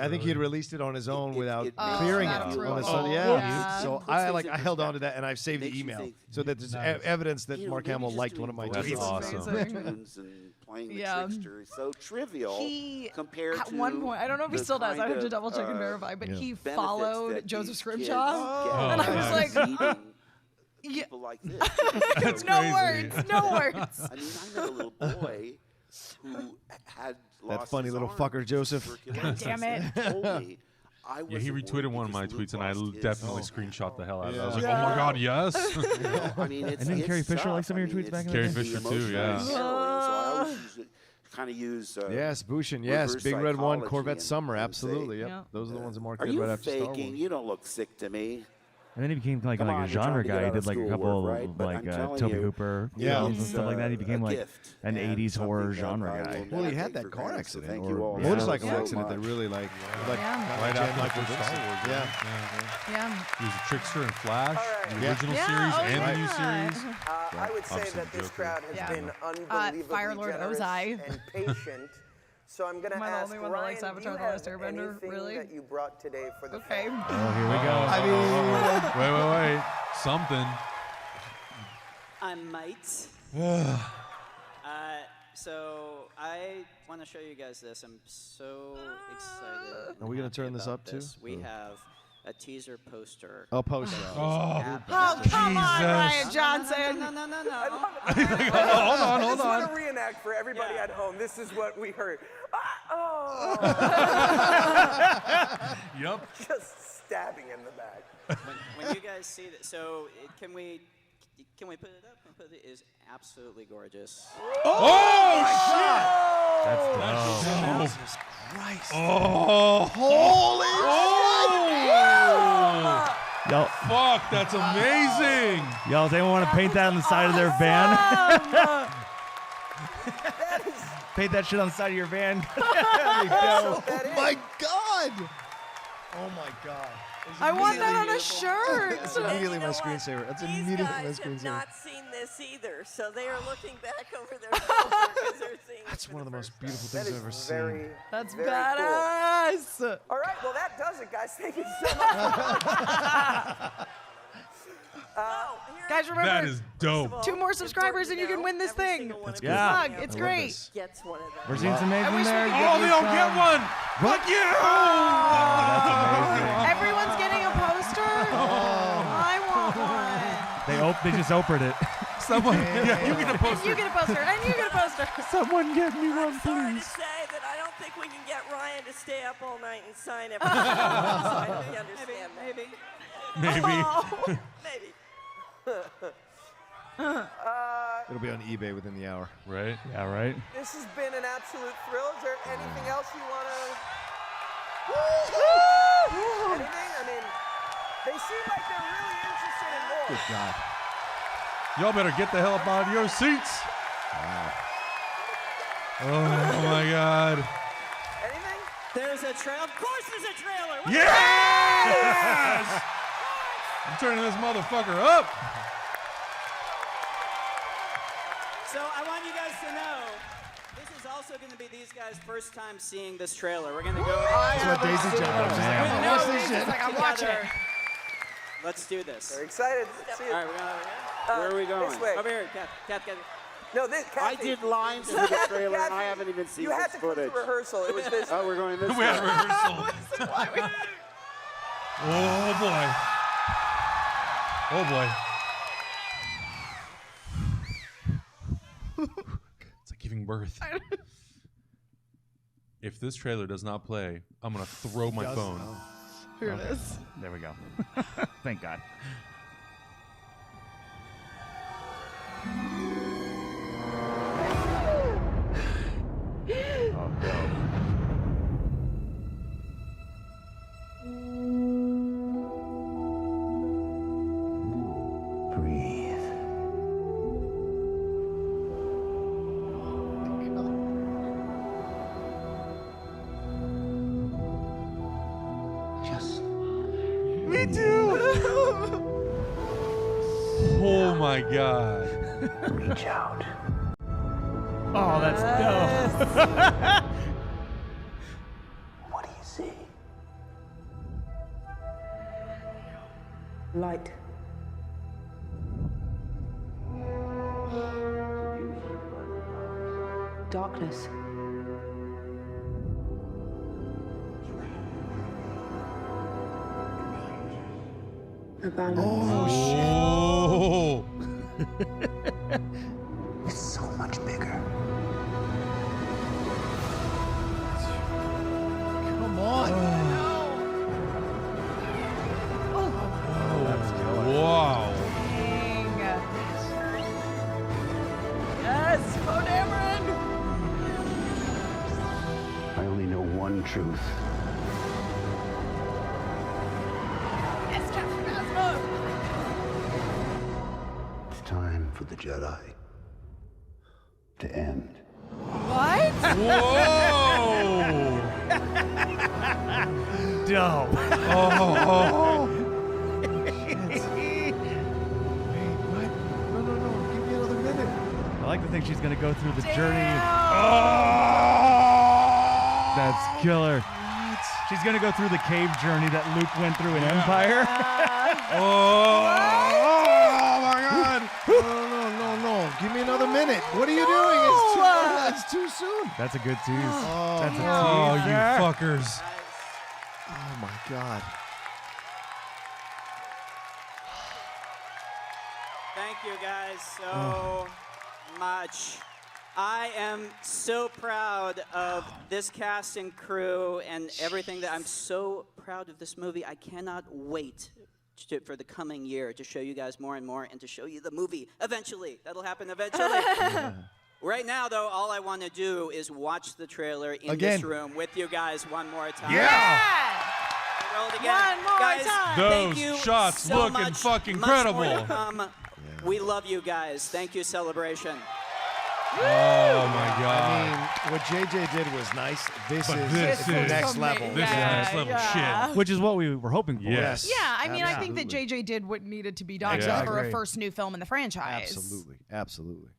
I think he had released it on his own without clearing it on his own. Yeah. So I held on to that, and I've saved the email so that there's evidence that Mark Hamill liked one of my tweets. Playing the trickster is so trivial compared at to one point, I don't know if he still does. I have to double check and verify, but he followed Joseph Scrimshaw, and I was like, people like this. No words. I mean, I met a little boy who had lost That funny his little arm fucker, Joseph. God damn it. Told me I Yeah, he retweeted one of my tweets, and I definitely screenshot the hell out of it. I was like, Yeah. oh my god, yes! I mean, And didn't Carrie Fisher like some of your tweets back in the day? Carrie Fisher too, yeah. So I always kind of use Yes, Bushin, yes, reverse Big Red One, psychology Corvette and Summer, say, absolutely. Yep, those are the ones that Mark Are did you right after Star Wars. faking? You don't look sick to me. And then he became like Come on, a you're trying genre to get guy. He out of did like a schoolwork, couple right? But I'm telling Toby you, Hooper Yeah. films and stuff like that. He became a like gift an and 80s horror something that genre I guy. will Well, he never had take that for car granted, accident thank or you all motorcycle so accident that much. really like Right after the first Star Wars. Yeah. He was a trickster in Flash, the Yeah. original Yeah, series, oh, and the new yeah. series. I would say Obviously that the this Joker. crowd has Yeah. been unbelievably Fire Lord generous Ozai. and patient. So I'm gonna Am I the ask only one that Ryan, likes do Avatar you The Last have Airbender? anything Really? that you brought today for the Okay. film? Oh, here we go. I mean, Wait. Something. I might. So I want to show you guys this. I'm so excited. Are we gonna turn this about up too? We Oh. have a teaser poster. A poster. Oh, come on, Ryan Johnson. No. Hold I just want on. to reenact for everybody at home. This is what we heard. Yep. Just stabbing in the back. When you guys see that, so can we put it up? It is absolutely gorgeous. Oh shit! That's dope. Jesus Christ. Oh, Holy Yo, fuck, that's amazing. yo, does anyone want to paint that on the side of their van? Paint that shit on the side of your van. There you go. Oh my God. Oh my God. I want that on a shirt. That's immediately my screensaver. That's immediately my These guys have screensaver. not seen this either, so they are looking back over their shoulder because they're seeing That's one of the most beautiful That things is I've ever seen. very, That's very badass. Cool. All right, well that does it, guys. Thank you so much. Guys, remember, That is dope. 2 more subscribers and you can win this thing. That's Good good. luck. I It's love great. this. gets one of them. We're seeing some I names in wish we there. could Oh, they don't get one. Fuck you! That's amazing. Everyone's getting a poster. I want one. They just opened it. Someone, yeah, you get a poster. You get a poster, and you get a poster. Someone get me one, Sorry to please. say that I don't think we can get Ryan to stay up all night and sign everything. So I really understand that. Maybe. Maybe. Maybe. It'll be on eBay within the hour. Right? Yeah, right. This has been an absolute thrill. Is there anything else you want to? Anything? I mean, they seem like they're really interested in more. Good God. Y'all better get the hell up out of your seats. Wow. Oh my God. Anything? There's a trail. Of course, there's a trailer. What Yes! I'm turning this motherfucker up. So I want you guys to know, this is also going to be these guys' first time seeing this trailer. We're going to go. That's what Daisy jumped up. She's like, I'm gonna watch this shit. I'm watching it. Let's do this. Very excited. See All right, we're going where are we going? This way. Over here, Kat. No, this. I Kathy. did lines for the trailer, and I haven't even seen You had this to come footage. to rehearsal. It was this. Oh, we're going this We way. had rehearsal. Oh boy. Oh boy. It's like giving birth. If this trailer does not play, I'm gonna throw my phone. Here it is. There we go. Thank God. Oh, no. Breathe. Just Me too. Oh my God. reach out. Oh, that's dope. What do you see? Light. Darkness. A balance. Oh. It's so much bigger. Come on. Wow. Dang. Yes, Bo Dameron. I only know one truth. Yes, Captain Phasma. It's time for the Jedi to end. What? Whoa. Dope. Oh. I like to think she's gonna go through the journey. Oh. That's killer. She's gonna go through the cave journey that Luke went through in Empire. Oh. Oh my God! No! Give me another minute. What are you doing? It's too soon. That's a good tease. Oh, That's a Oh, teaser. you fuckers. Oh my God! Thank you guys so much. I am so proud of this cast and crew and everything that I'm so proud of this movie. I cannot wait for the coming year to show you guys more and more and to show you the movie eventually. That'll happen eventually. Right now, though, all I want to do is watch the trailer in Again. this room with you guys one more time. Yeah. Roll it again. One more guys, time. thank Those you shots so look much. fucking Much more to incredible. come. We love you guys. Thank you, Celebration. Oh my God. I mean, what JJ did was nice. This But is this the is next level. This is next level shit. Which is what we were hoping for. Yes. Yeah, I mean, I think that Absolutely. JJ did what needed to be done Yeah. for a Agree. first new film in the franchise. Absolutely.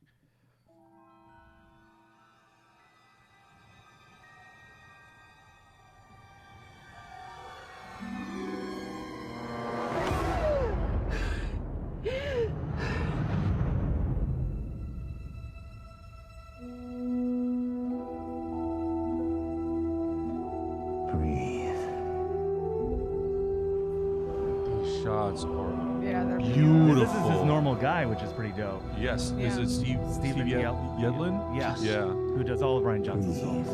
Breathe. These shots are Yeah, they're beautiful. This is his normal guy, which is pretty dope. Yes. Is Yeah. it Steve Yedlin? Yes. Yeah. Who does all of Ryan Johnson's songs. I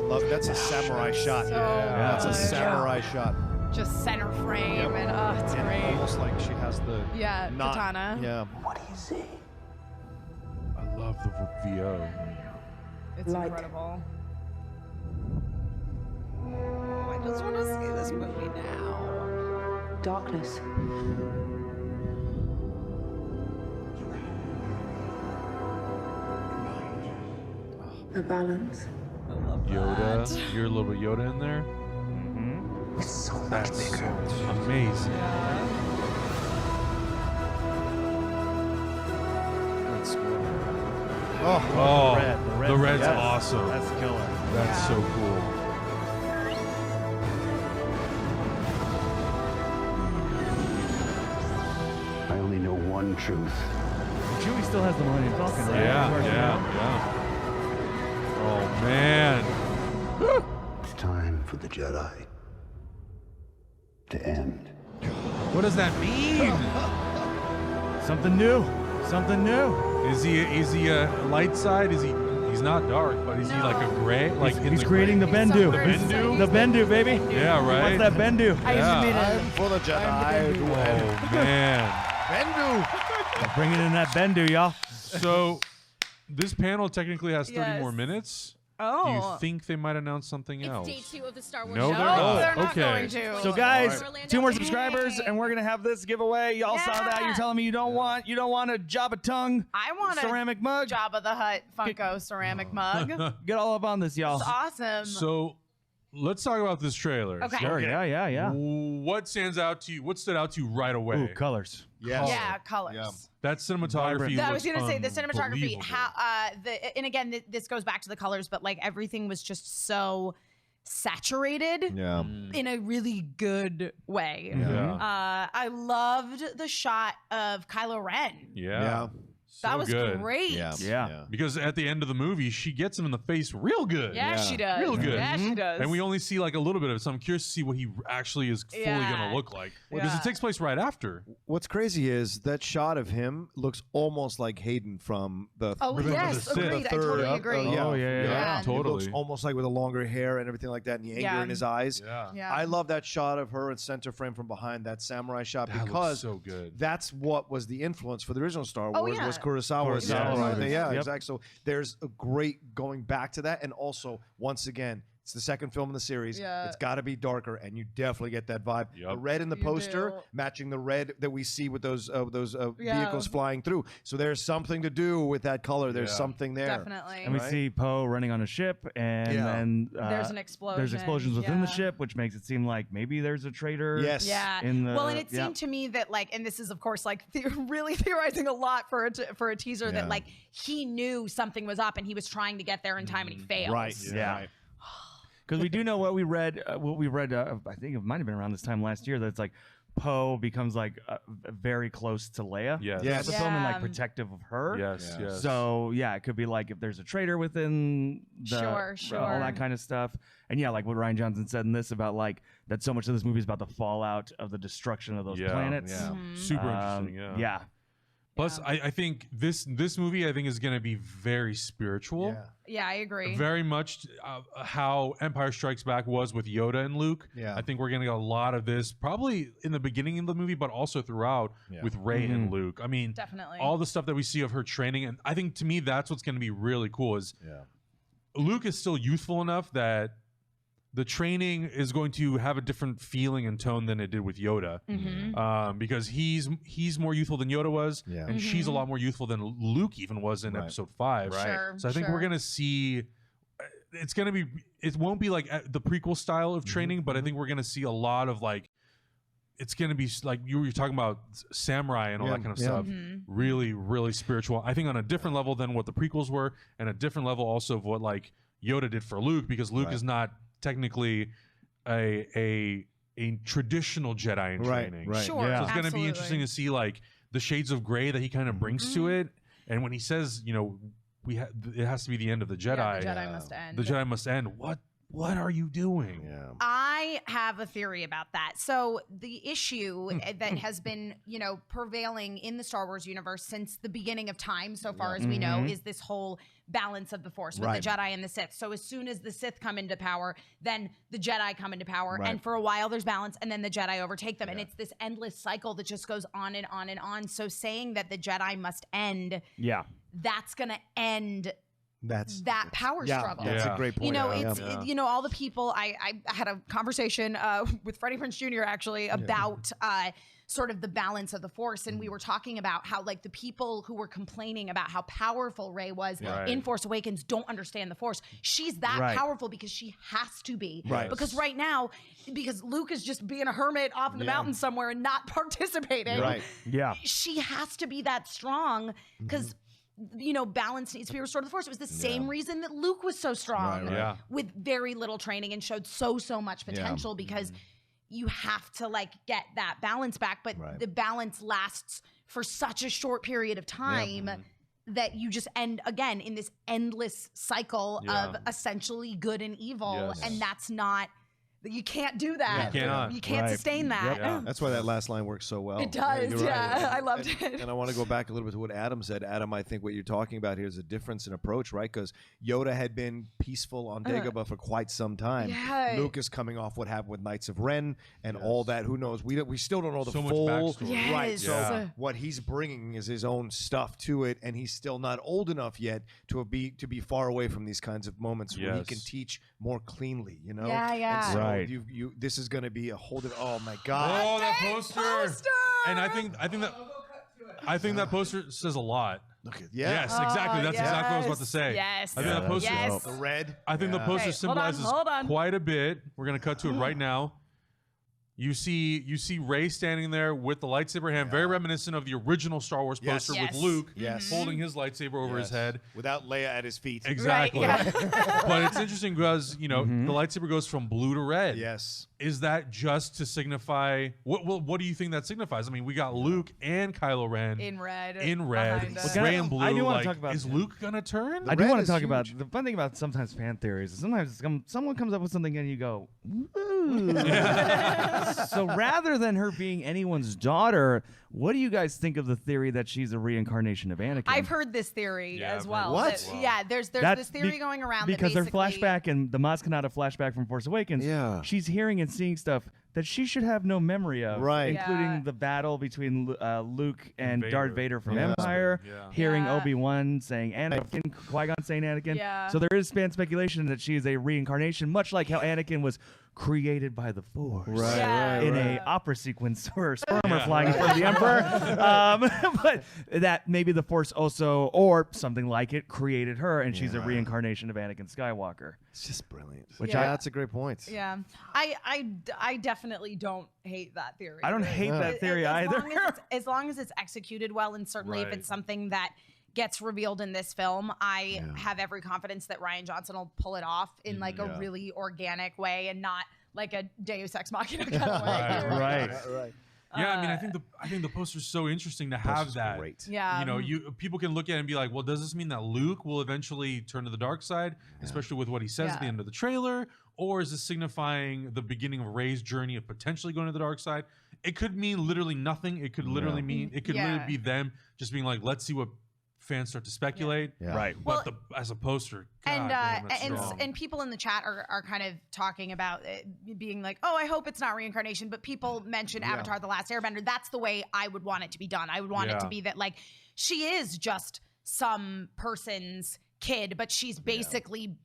love that's a samurai shot. So That's a good. samurai shot. Just center frame, and it's And great. almost like she has the Yeah, not- katana. Yeah. What do you see? I love the VO. It's Light. incredible. Oh, I just want to see this movie now. Darkness. A balance. Yoda. You're a little bit Yoda in there. It's so much That's bigger. amazing. Oh, the red's yes. awesome. That's killer. That's so cool. I only know one truth. Chewie still has the Millennium Falcon, right? Yeah. Oh, man. It's time for the Jedi to end. What does that mean? Something new. Something new. Is he a light side? He's not dark, but is he like a gray? Like He's creating the Bendu. The Bendu? The Bendu, baby. Yeah, right. What's that Bendu? I'm for the Jedi. Oh, man. Bendu. Bringing in that Bendu, y'all. So this panel technically has 30 more minutes. Oh. Do you think they might announce something else? Day 2 of the Star Wars No, show. they're not. They're not Okay. going to. So guys, Orlando. 2 more subscribers, and we're gonna have this giveaway. Y'all saw that. You're telling me you don't want a Jabba tongue. I want ceramic mug. Jabba the Hutt Funko ceramic mug. Get all up on this, y'all. It's awesome. So let's talk about this trailer. Okay. Sure. Yeah. What stands out to you? What stood out to you right away? Ooh, colors. Yes. Yeah, colors. Yeah. That cinematography. I was going to say the cinematography. unbelievable. And again, this goes back to the colors, but like everything was just so saturated Yeah. in a really good way. Yeah. I loved the shot of Kylo Ren. Yeah. That So was good. great. Yeah. Because at the end of the movie, she gets him in the face real good. Yeah, she does. Real good. Yeah, she does. And we only see like a little bit of it, so I'm curious to see what he actually is fully going to look like. Because it takes place right after. What's crazy is that shot of him looks almost like Hayden from the Oh, Revenge of yes, the Sith. agreed. I totally agree. Yeah, It looks totally. almost like with the longer hair and everything like that, and the anger in his eyes. Yeah. I love that shot of her in center frame from behind, that samurai shot, That looks because so good. that's what was the influence for the original Star Oh, Wars yeah. was Kurosawa's Yeah. samurai thing. Yeah, Yep. exactly. So there's a great going back to that, and also once again, it's the second film in the series. Yeah. It's got to be darker, and you definitely get that vibe. Yep. The red in the You poster do. matching the red that we see with those Yeah. vehicles flying through. So there's something to do with that color. There's Yeah. something there. Definitely. And we Right? see Poe running on a ship, and Yeah. then There's an explosion. There's explosions within the Yeah. ship, which makes it seem like maybe there's a traitor. Yes. Yeah. In the, Well, and it seemed to me that like, and this is of course like really theorizing a lot for a teaser that like he knew something was up and he was trying to get there in time and he failed. Right. Yeah. Because we do know what we read. I think it might have been around this time last year. That it's like Poe becomes like very close to Leia. Yes. Yes. The film and like Yeah. protective of her. Yes, yes. So yeah, it could be like if there's a traitor within the Sure. all that kind of stuff. And yeah, like what Ryan Johnson said in this about like that so much of this movie is about the fallout of the destruction of those planets. Yeah. Mm-hmm. Super interesting. Yeah. Yeah. Plus, I think this movie I think is going to be very spiritual. Yeah. Yeah, I agree. Very much how Empire Strikes Back was with Yoda and Luke. Yeah. I think we're going to get a lot of this probably in the beginning of the movie, but also throughout with Rey and Luke. I mean, Definitely. all the stuff that we see of her training. And I think to me, that's what's going to be really cool is Luke is still youthful enough that the training is going to have a different feeling and tone than it did with Yoda, because he's more youthful than Yoda was, and she's a lot more youthful than Luke even was in Episode 5. Right. Sure, So I think we're gonna see. It's gonna be. It won't be like the prequel style of training, but I think we're gonna see a lot of like. It's gonna be like you were talking about samurai and all that kind of stuff. Really, really spiritual. I think on a different level than what the prequels were, and a different level also of what like Yoda did for Luke, because Luke is not technically a traditional Jedi in training. Right. Sure. So it's going to be Absolutely. interesting to see like the shades of gray that he kind of brings to it. And when he says, you know, it has to be the end of the Jedi. Yeah, the Jedi must end. The Jedi must end. What are you doing? I have a theory about that. So the issue that has been, prevailing in the Star Wars universe since the beginning of time, so far as we know, is this whole balance of the Force with the Jedi and the Sith. So as soon as the Sith come into power, then the Jedi come into power. And for a while there's balance and then the Jedi overtake them. And it's this endless cycle that just goes on and on and on. So saying that the Jedi must end, that's going to end that power struggle. That's a great point. It's all the people. I had a conversation with Freddie Prinze Jr. actually about sort of the balance of the Force, and we were talking about how like the people who were complaining about how powerful Rey was in Force Awakens don't understand the Force. She's that powerful because she has to be. Right. Because right now, because Luke is just being a hermit off in the mountain somewhere and not participating. Right. Yeah. She has to be that strong because balance needs to be restored to the Force. It was the same reason that Luke was so strong with very little training and showed so much potential because you have to get that balance back, but the balance lasts for such a short period of time that you just end again in this endless cycle of essentially good and evil, and that's not. You can't do that. You can't sustain that. Yep. That's why that last line works so well. It does, I loved it. And I want to go back a little bit to what Adam said. Adam, I think what you're talking about here is a difference in approach, right? Because Yoda had been peaceful on Dagobah for quite some time. Yeah. Luke is coming off what happened with Knights of Ren and all that. Who knows? We still don't know the So much full backstory. right. So what he's bringing is his own stuff to it, and he's still not old enough yet to be far away from these kinds of moments where he can teach more cleanly. Yeah. And so Right. this is going to be a whole different. Oh my God! Oh, that poster! And I think that poster says a lot. Okay. Yes, exactly. That's exactly what I was about to say. Yes. I think that poster. The red. I think the poster symbolizes hold on. quite a bit. We're gonna cut to it right now. You see Rey standing there with the lightsaber hand, very reminiscent of the original Star Wars poster with Luke holding his lightsaber over his head. Without Leia at his feet. Exactly. Right, But it's interesting because, the lightsaber goes from blue to red. Yes. Is that just to signify what do you think that signifies? I mean, we got Luke and Kylo Ren in red. Rey and blue. I do want to talk about is Luke gonna turn? I do want to talk about the fun thing about sometimes fan theories is sometimes someone comes up with something and you go, ooh. So rather than her being anyone's daughter, what do you guys think of the theory that she's a reincarnation of Anakin? I've heard this theory as well. What? There's this theory going around because that her flashback and the Maz Kanata flashback from Force Awakens. Yeah. She's hearing and seeing stuff that she should have no memory of, including the battle between Luke and Darth Vader from Empire, hearing Obi-Wan saying Anakin, Qui-Gon saying Anakin. Yeah. So there is fan speculation that she is a reincarnation, much like how Anakin was created by the Force in a opera sequence where sperm are flying in front of the Emperor. But that maybe the Force also, or something like it, created her, and she's a reincarnation of Anakin Skywalker. It's just brilliant. That's a great point. Yeah, I definitely don't hate that theory. I don't hate that theory either. As long as it's executed well, and certainly if it's something that gets revealed in this film, I have every confidence that Rian Johnson will pull it off in a really organic way and not like a Deus Ex Machina kind of way. Right. Yeah, I mean, I think the poster's so interesting to have that. Great. Yeah. People can look at it and be like, well, does this mean that Luke will eventually turn to the dark side, especially with what he says at the end of the trailer? Or is this signifying the beginning of Rey's journey of potentially going to the dark side? It could mean literally nothing. It could literally mean, it could literally be them just being like, let's see what fans start to speculate. Right. But as a poster, God damn, that's strong. And people in the chat are kind of talking about it being like, oh, I hope it's not reincarnation, but people mention Avatar: The Last Airbender. That's the way I would want it to be done. I would want it to be that she is just some person's kid, but she's basically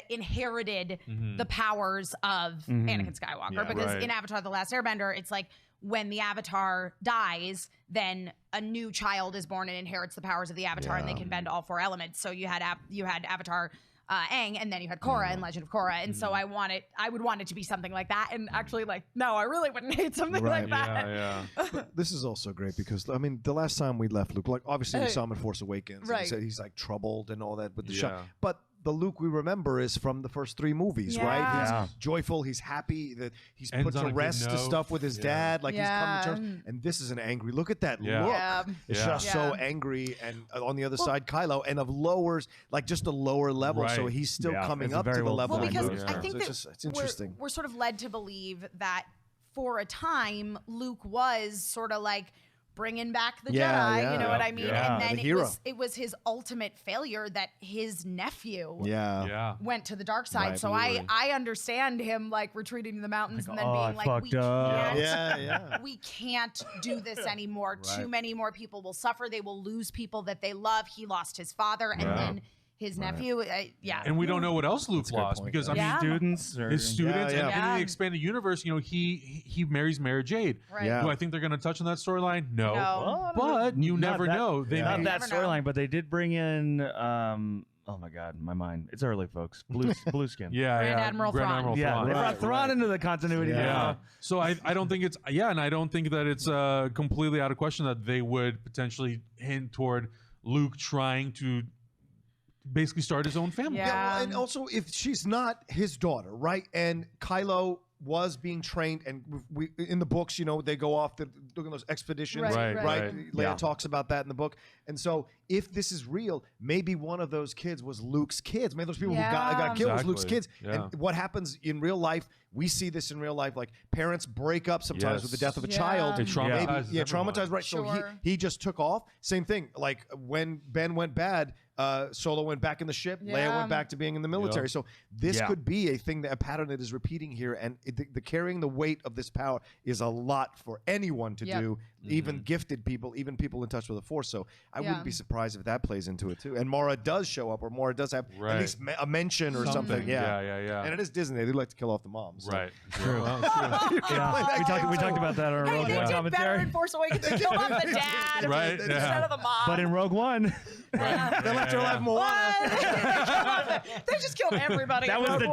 inherited the powers of Anakin Skywalker, because in Avatar: The Last Airbender, it's like when the Avatar dies, then a new child is born and inherits the powers of the Avatar, and they can bend all four elements. So you had Avatar Aang, and then you had Korra in Legend of Korra, and so I would want it to be something like that. And actually, no, I really wouldn't hate something like that. But this is also great because the last time we left Luke, obviously we saw him in Force Awakens, and he said he's troubled and all that with the shot, but the Luke we remember is from the first three movies, right? He's joyful, he's happy that he's put to rest to stuff with his dad, he's come to terms. And this is an angry, look at that look. It's just so angry, and on the other side, Kylo, and of lowers, just a lower level, so he's still coming up to the level. Well, because of I think that it's interesting. We're sort of led to believe that for a time, Luke was sort of bringing back the Jedi, you know what I mean? And then it was his ultimate failure that his nephew went to the dark side. Right, so I understand him retreating to the mountains and then being we can't do this anymore. Too many more people will suffer. They will lose people that they love. He lost his father, and then his nephew, and we don't know what else Luke lost because his students, and in the expanded universe, he marries Mara Jade. Right. Do I think they're going to touch on that storyline? No. But you never know. They not that storyline, but they did bring in. Oh my God, my mind. It's early, folks. Blue skin. Grand Admiral Thrawn. They brought Thrawn into the continuity. So I don't think it's and I don't think that it's completely out of question that they would potentially hint toward Luke trying to basically start his own family. Yeah. Well, and also, if she's not his daughter, right? And Kylo was being trained, and we in the books, you know, they go off doing those expeditions, Right. Leia talks about that in the book. And so, if this is real, maybe one of those kids was Luke's kids. Maybe those people who got killed was Luke's kids. Yeah. And what happens in real life? We see this in real life, like parents break up sometimes with the death of a child. It traumatizes everyone. Traumatized, right? So he just took off. Same thing. Like when Ben went bad, Solo went back in the ship. Leia went back to being in the military. So this could be a thing, a pattern that is repeating here. And the carrying the weight of this power is a lot for anyone to do, even gifted people, even people in touch with the Force. So I wouldn't be surprised if that plays into it too. And Mara does show up, or Mara does have at least a mention or something. Yeah. And it is Disney. They do like to kill off the moms. So. Right. True. We talked about that on our Rogue One commentary. Better in Force Awakens. They killed off the dad Right. instead of the mom. But in Rogue One, they left her alive Moana. They just killed everybody. that in was Rogue the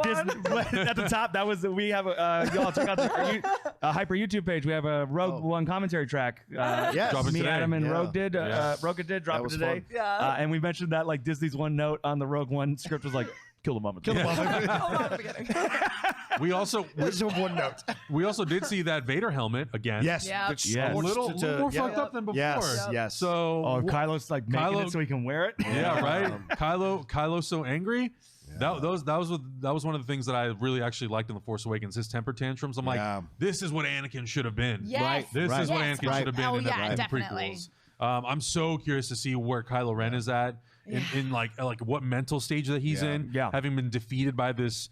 One. Disney at the top. That was we have y'all check out the Hyper YouTube page. We have a Rogue One commentary track. Yes, Drop it me, today. Adam, and Yeah. Rogue did. Rogue did drop it today. And we mentioned that like Disney's one note on the Rogue One script was like, "Kill the mom." Kill the mom. We also one note. we also did see that Vader helmet again. Yes. Yep. Which A little more fucked up than before. Yes. So Kylo's like making it so he can wear it. yeah, right. Kylo's so angry. That was one of the things that I really actually liked in The Force Awakens. His temper tantrums. I'm like, this is what Anakin should have been. Yes. Right. This is what Anakin should have been in the definitely. prequels. I'm so curious to see where Kylo Ren is at in like what mental stage that he's in. Yeah. Having been defeated by this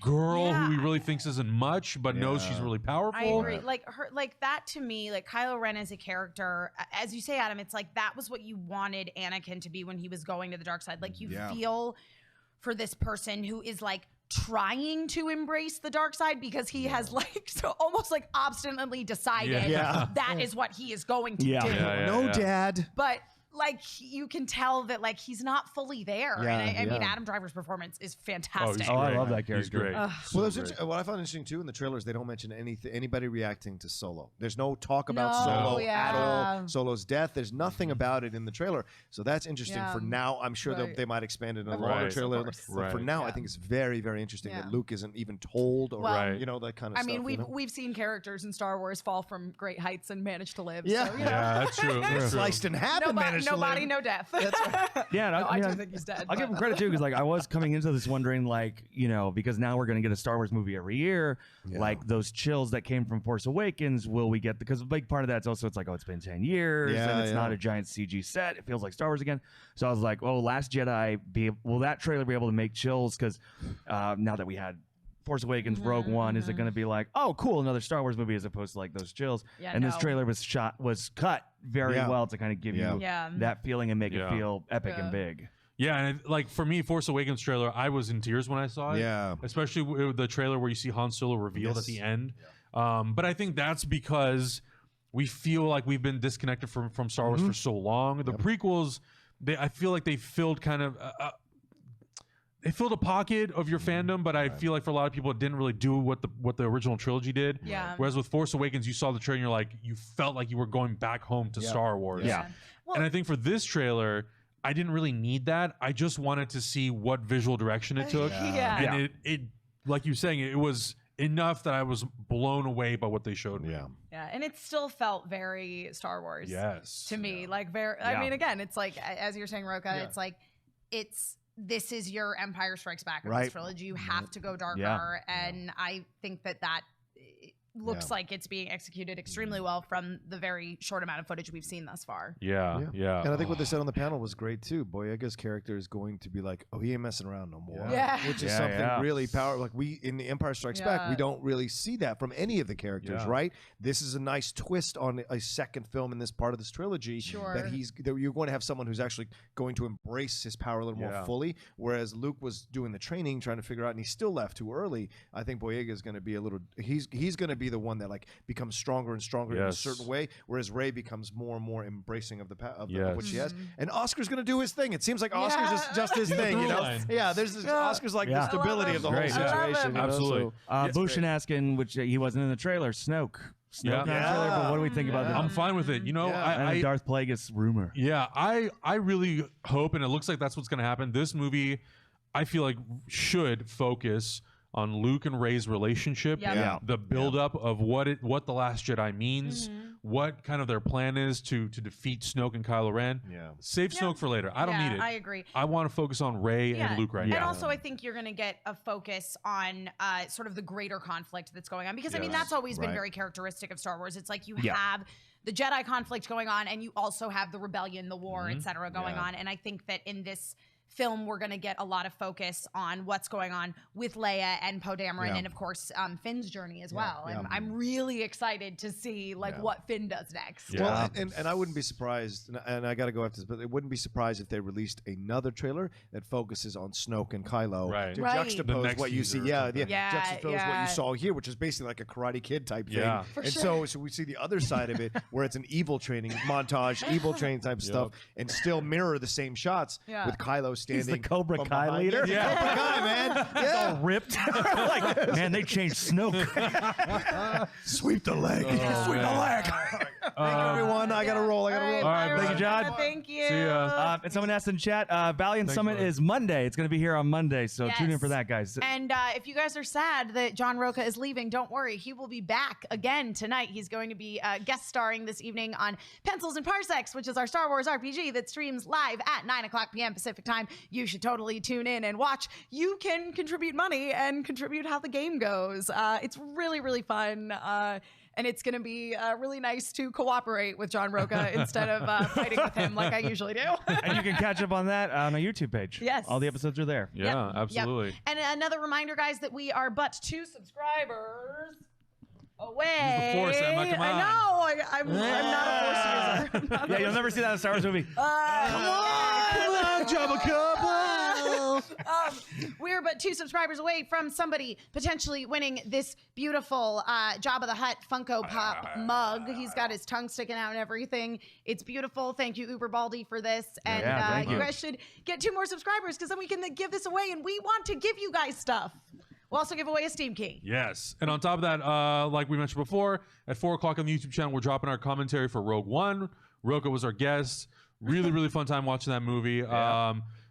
girl who he really thinks isn't much, but knows she's really powerful. I agree. Like her, like that to me, like Kylo Ren as a character, as you say, Adam, it's like that was what you wanted Anakin to be when he was going to the dark side. Like you feel for this person who is like trying to embrace the dark side because he has like so almost like obstinately decided that is what he is going to do. No, Dad. But like you can tell that like he's not fully there. And I mean, Adam Driver's performance is fantastic. I love that character. He's great. Well, what I found interesting too in the trailers, they don't mention anybody reacting to Solo. There's no talk about Solo at all. Solo's death. There's nothing about it in the trailer. So that's interesting. For now, I'm sure they might expand it in a longer trailer. But for now, I think it's very, very interesting that Luke isn't even told or you know, that kind of stuff. I mean, we've seen characters in Star Wars fall from great heights and manage to live. Yeah, so, you know. That's true. Sliced in half and managed no body, no death. That's right. Yeah, I do think he's dead. I'll give him credit too, because like I was coming into this wondering, like, you know, because now we're gonna get a Star Wars movie every year. Like those chills that came from Force Awakens, will we get? Because a big part of that's also it's like, oh, it's been 10 years and it's not a giant CG set. It feels like Star Wars again. So I was like, oh, Last Jedi, will that trailer be able to make chills? Because now that we had Force Awakens, Rogue One, is it going to be like, oh, cool, another Star Wars movie as opposed to like those chills? And this trailer was cut very well to kind of give you that feeling and make it feel epic and big. Yeah, and like for me, Force Awakens trailer, I was in tears when I saw it. Yeah, especially with the trailer where you see Han Solo revealed at the end. But I think that's because we feel like we've been disconnected from Star Wars for so long. The prequels, I feel like they filled kind of. It filled a pocket of your fandom, but I feel like for a lot of people, it didn't really do what the original trilogy did. Yeah. Whereas with Force Awakens, you saw the trailer and you're like, you felt like you were going back home to Star Wars. Yeah. And I think for this trailer, I didn't really need that. I just wanted to see what visual direction it took. And it like you were saying, it was enough that I was blown away by what they showed me. Yeah, and it still felt very Star Wars. To me, like very. I mean, again, it's like as you're saying, Rocha, it's like this is your Empire Strikes Back of this trilogy. You have to go darker, and I think that looks like it's being executed extremely well from the very short amount of footage we've seen thus far. Yeah. And I think what they said on the panel was great too. Boyega's character is going to be like, oh, he ain't messing around no more. Which is something really powerful. Like we in the Empire Strikes Back, we don't really see that from any of the characters, right? This is a nice twist on a second film in this part of this trilogy. That you're going to have someone who's actually going to embrace his power a little more fully. Whereas Luke was doing the training, trying to figure out, and he still left too early. I think Boyega is going to be a little. He's going to be the one that like becomes stronger and stronger in a certain way, whereas Rey becomes more and more embracing of what she has. And Oscar's going to do his thing. It seems like Oscar's is just his thing, you know. Yeah, there's this, Oscar's like the stability of the whole situation. Absolutely. Bushin asking, which he wasn't in the trailer, Snoke. Snoke trailer, but what do we think about that? I'm fine with it. You know, and a Darth Plagueis rumor. Yeah, I really hope, and it looks like that's what's going to happen. This movie, I feel like, should focus on Luke and Rey's relationship, the buildup of what the Last Jedi means, what kind of their plan is to defeat Snoke and Kylo Ren. Save Snoke for later. I don't need it. I agree. I want to focus on Rey and Luke right now. And also, I think you're going to get a focus on sort of the greater conflict that's going on, because I mean that's always been very characteristic of Star Wars. It's like you have the Jedi conflict going on, and you also have the rebellion, the war, etc. going on. And I think that in this film, we're going to get a lot of focus on what's going on with Leia and Poe Dameron, and of course Finn's journey as well. And I'm really excited to see what Finn does next. Well, and I wouldn't be surprised, and I got to go after this, but it wouldn't be surprised if they released another trailer that focuses on Snoke and Kylo to juxtapose what you see. Juxtapose what you saw here, which is basically like a Karate Kid type thing. So we see the other side of it, where it's an evil training montage, evil training type stuff, and still mirror the same shots with Kylo standing. He's the Cobra Kai leader. Cobra Kai, man. He's all ripped. Like, man, they changed Snoke. Sweep the leg. Sweep the leg. Thank you, everyone. I got to roll. All right, thank you, John. Thank you. See ya. And someone asked in chat, Valiant Summit is Monday. It's going to be here on Monday, so tune in for that, guys. And if you guys are sad that John Rocha is leaving, don't worry. He will be back again tonight. He's going to be guest starring this evening on Pencils and Parsecs, which is our Star Wars RPG that streams live at 9:00 p.m. Pacific time. You should totally tune in and watch. You can contribute money and contribute how the game goes. It's really, really fun. And it's going to be really nice to cooperate with John Rocha instead of fighting with him like I usually do. And you can catch up on that on our YouTube page. Yes. All the episodes are there. Yeah, absolutely. And another reminder, guys, that we are but 2 subscribers away. Use the Force, Emma, come on. I know. I'm not a Force user. Yeah, you'll never see that in a Star Wars movie. Come on, Jabba Couple. We're but 2 subscribers away from somebody potentially winning this beautiful Jabba the Hutt Funko Pop mug. He's got his tongue sticking out and everything. It's beautiful. Thank you, Uber Baldy, for this. And you guys should get 2 more subscribers, because then we can give this away, and we want to give you guys stuff. We'll also give away a Steam key. Yes. And on top of that, like we mentioned before, at 4 o'clock on the YouTube channel, we're dropping our commentary for Rogue One. Rocha was our guest. Really, really fun time watching that movie.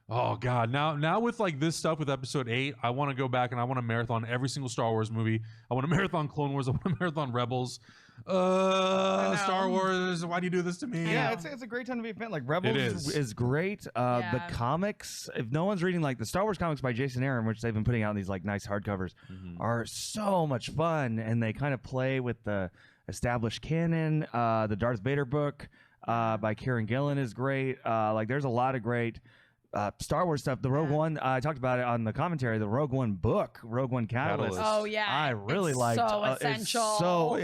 Oh, God. Now with like this stuff with Episode 8, I want to go back and I want to marathon every single Star Wars movie. I want to marathon Clone Wars. I want to marathon Rebels. Star Wars, why do you do this to me? Yeah, it's a great time to be a fan. Like, Rebels is great. The comics, if no one's reading like the Star Wars comics by Jason Aaron, which they've been putting out in these like nice hardcovers, are so much fun, and they kind of play with the established canon. The Darth Vader book by Kieran Gillen is great. Like, there's a lot of great Star Wars stuff. The Rogue One, I talked about it on the commentary. The Rogue One book, Rogue One Catalyst. Oh yeah, I really liked. So essential.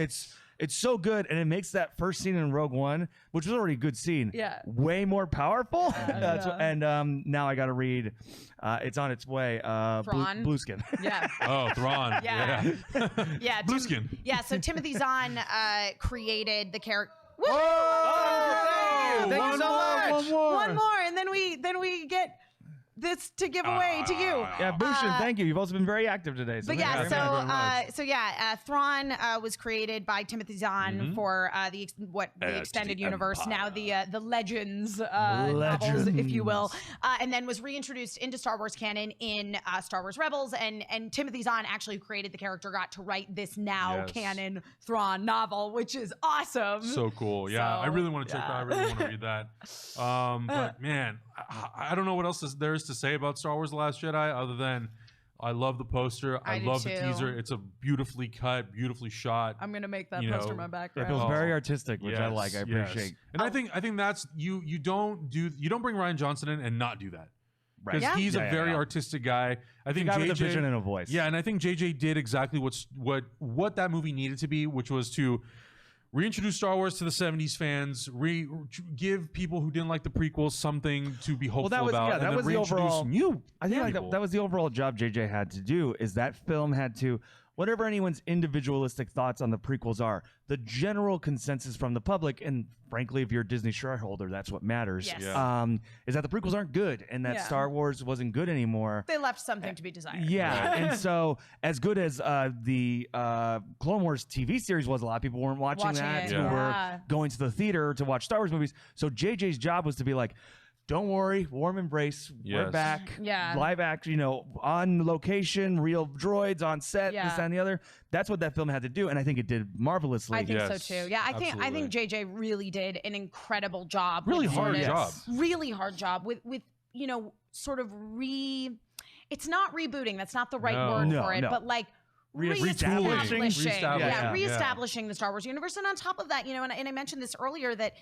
It's so good, and it makes that first scene in Rogue One, which was already a good scene, way more powerful. And now I got to read. It's on its way. Blueskin. Yeah. Oh, Thrawn. Yeah. Yeah. Blueskin. Yeah. So Timothy Zahn created the character. Oh, thank you so much. One more, and then we get this to give away to you. Yeah, Bushin, thank you. You've also been very active today. But Thrawn was created by Timothy Zahn for the extended universe, now the Legends novels, if you will, and then was reintroduced into Star Wars canon in Star Wars Rebels, and Timothy Zahn actually created the character, got to write this canon Thrawn novel, which is awesome. So cool. Yeah, I really want to check that. I really want to read that. But man, I don't know what else there is to say about Star Wars The Last Jedi other than I love the poster. I love the teaser. It's a beautifally cut, beautifully shot. I'm gonna make that poster my background. It feels very artistic, which I like. I appreciate. And I think that's you don't bring Rian Johnson in and not do that. Because he's a very artistic guy. I think JJ with a vision and a voice. Yeah, and I think JJ did exactly what that movie needed to be, which was to reintroduce Star Wars to the 70s fans, give people who didn't like the prequels something to be hopeful about, and that then was the overall. new I think that was the overall job JJ had to do. Is that film had to whatever anyone's individualistic thoughts on the prequels are, the general consensus from the public, and frankly, if you're a Disney shareholder, that's what matters, Yes. is that the prequels aren't good and that Yeah. Star Wars wasn't good anymore. They left something to be desired. Yeah, and so as good as the Clone Wars TV series was, a lot of people weren't watching that. it, Who yeah. were going to the theater to watch Star Wars movies. So JJ's job was to be like, don't worry, warm embrace. We're Yes. back. Yeah. Live action, on location, real droids on set, Yeah. this, that, and the other. That's what that film had to do, and I think it did marvelously. I think so too. Yeah, I think JJ really did an incredible job. Really with hard sort of- job. Really hard job with sort of it's not rebooting. That's not the right word No, for it, no. but like Reestablishing. reestablishing the Star Wars universe. And on top of that, and I mentioned this earlier that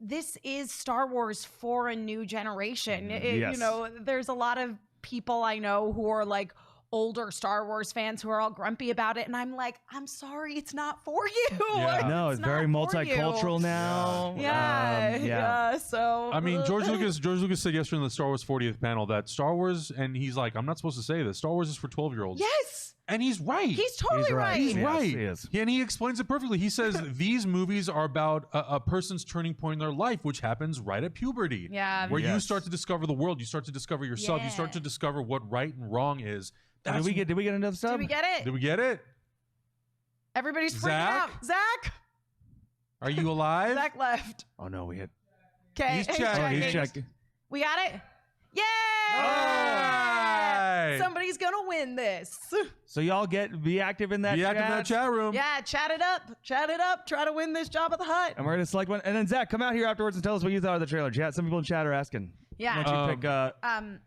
this is Star Wars for a new generation. Yes. There's a lot of people I know who are like older Star Wars fans who are all grumpy about it, and I'm like, I'm sorry, it's not for you. Yeah. No, it's very not for you. multicultural now. Yeah. So I mean, George Lucas said yesterday in the Star Wars 40th panel that Star Wars, and he's like, I'm not supposed to say this, Star Wars is for 12-year-olds. Yes. And he's right. He's totally right. He's Yes, right. he is. And he explains it perfectly. He says these movies are about a person's turning point in their life, which happens right at puberty. Yeah. Where you start to discover the world, you start to discover yourself, you start to discover what right and wrong is. Did we get another sub? Did we get it? Did we get it? Everybody's freaking Zach? out. Zach? Are you alive? Zach left. Oh no, we hit. Okay. He's checking. He's checking. We got it? Yay! Alright. Somebody's gonna win this. So y'all be active in that Be chat. active in that chat room. Yeah, chat it up. Chat it up. Try to win this job at the Hut. And we're gonna select one. And then Zach, come out here afterwards and tell us what you thought of the trailer. Chat. Some people in chat are asking. Yeah. Why don't you pick?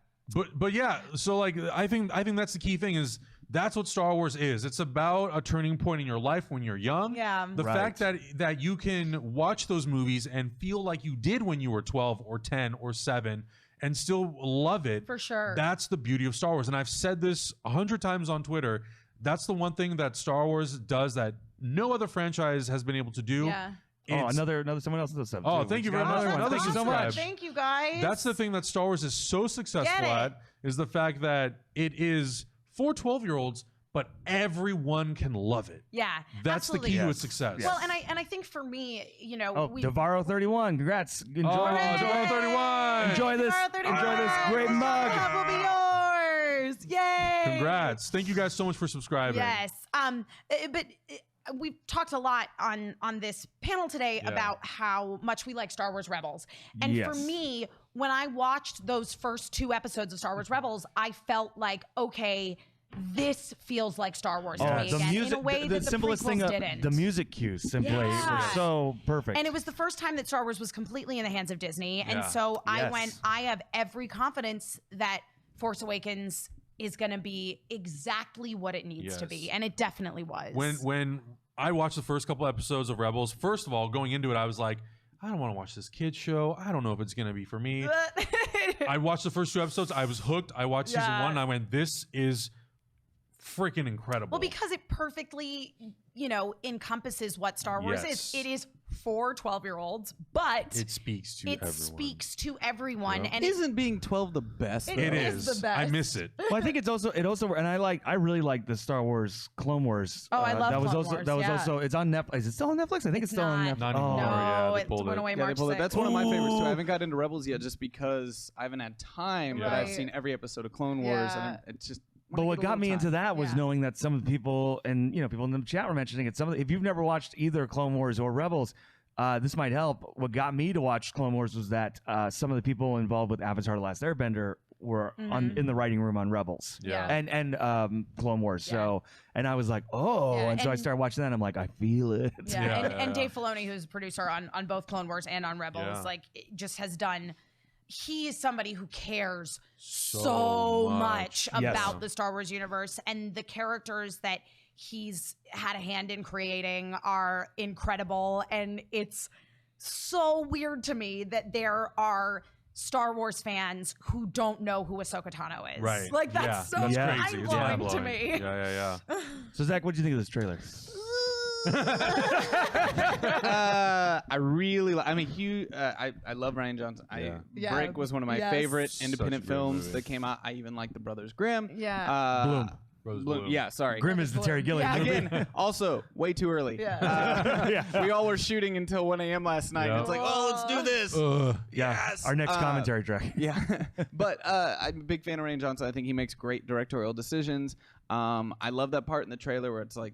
But yeah, so like I think that's the key thing is that's what Star Wars is. It's about a turning point in your life when you're young. Yeah. The fact that you can watch those movies and feel like you did when you were 12 or 10 or 7 and still love it. For sure. That's the beauty of Star Wars. And I've said this 100 times on Twitter. That's the one thing that Star Wars does that no other franchise has been able to do. Yeah. Another someone else in the sub. Oh, too. thank you very Another much. one. Another Thank you so much. Thank you, guys. That's the thing that Star Wars is so successful at is the fact that it is for 12-year-olds, but everyone can love it. Yeah. That's absolutely. the key to its success. Well, and I think for me, Oh, Devaro 31. Congrats. Enjoy. Devaro 31. Enjoy this. Enjoy this great mug. That will be yours. Yay. Congrats. Thank you guys so much for subscribing. Yes. But we've talked a lot on this panel today about how much we like Star Wars Rebels. And for me, when I watched those first 2 episodes of Star Wars Rebels, I felt like, okay, this feels like Star Wars to me the again music, in a way the that the simplest prequels thing, didn't. the music cues simply were so perfect. And it was the first time that Star Wars was completely in the hands of Disney. And Yeah. so I Yes. went, I have every confidence that Force Awakens is going to be exactly what it needs to be. And it definitely was. When I watched the first couple episodes of Rebels, first of all, going into it, I was like, I don't want to watch this kids show. I don't know if it's going to be for me. I watched the first 2 episodes. I was hooked. I watched season 1 and I went, this is freaking incredible. Well, because it perfectly, encompasses what Star Wars is. It is for 12-year-olds, but it speaks to everyone. Speaks to everyone. Yep. And Isn't being 12 the best? It It is is. the best. I miss it. Well, I think it also, and I really like the Star Wars Clone Wars. Oh, I love that was Clone also Wars, that was yeah. also it's on Netflix. Is it still on Netflix? I think it's still on Netflix. Not anymore. No, they it pulled went it. away Yeah, March they pulled it. 6th. That's one of my favorites too. I haven't got into Rebels yet just because I haven't had time, but I've Right. seen every episode of Clone Wars, Yeah. and it's just. But what got me into that was knowing that some of the people and people in the chat were mentioning it. If you've never watched either Clone Wars or Rebels, this might help. What got me to watch Clone Wars was that some of the people involved with Avatar: The Last Airbender were in the writing room on Rebels, and Clone Wars. So, and I was like, and so I started watching that. And I'm like, I feel it. And Dave Filoni, who's a producer on both Clone Wars and on Rebels, just has done. He is somebody who cares so much about the Star Wars universe, and the characters that he's had a hand in creating are incredible. And it's so weird to me that there are Star Wars fans who don't know who Ahsoka Tano is. Right. Like, that's so crazy. It's mind-blowing to mind-blowing. me. Yeah. So Zach, what do you think of this trailer? I really I'm a huge I love Rian Johnson. Brick was one of my favorite independent Such a great films movie. that came out. I even like The Brothers Grimm. Yeah. Bloom. Rose Bloom. Bloom. Yeah, sorry. Grimm is the Terry Gilliam movie. Again, also way too early. We all were shooting until 1 a.m. last night. Yeah. It's like, oh, let's do this. Yes. Our next commentary track. Yeah. But I'm a big fan of Rian Johnson. I think he makes great directorial decisions. I love that part in the trailer where it's like,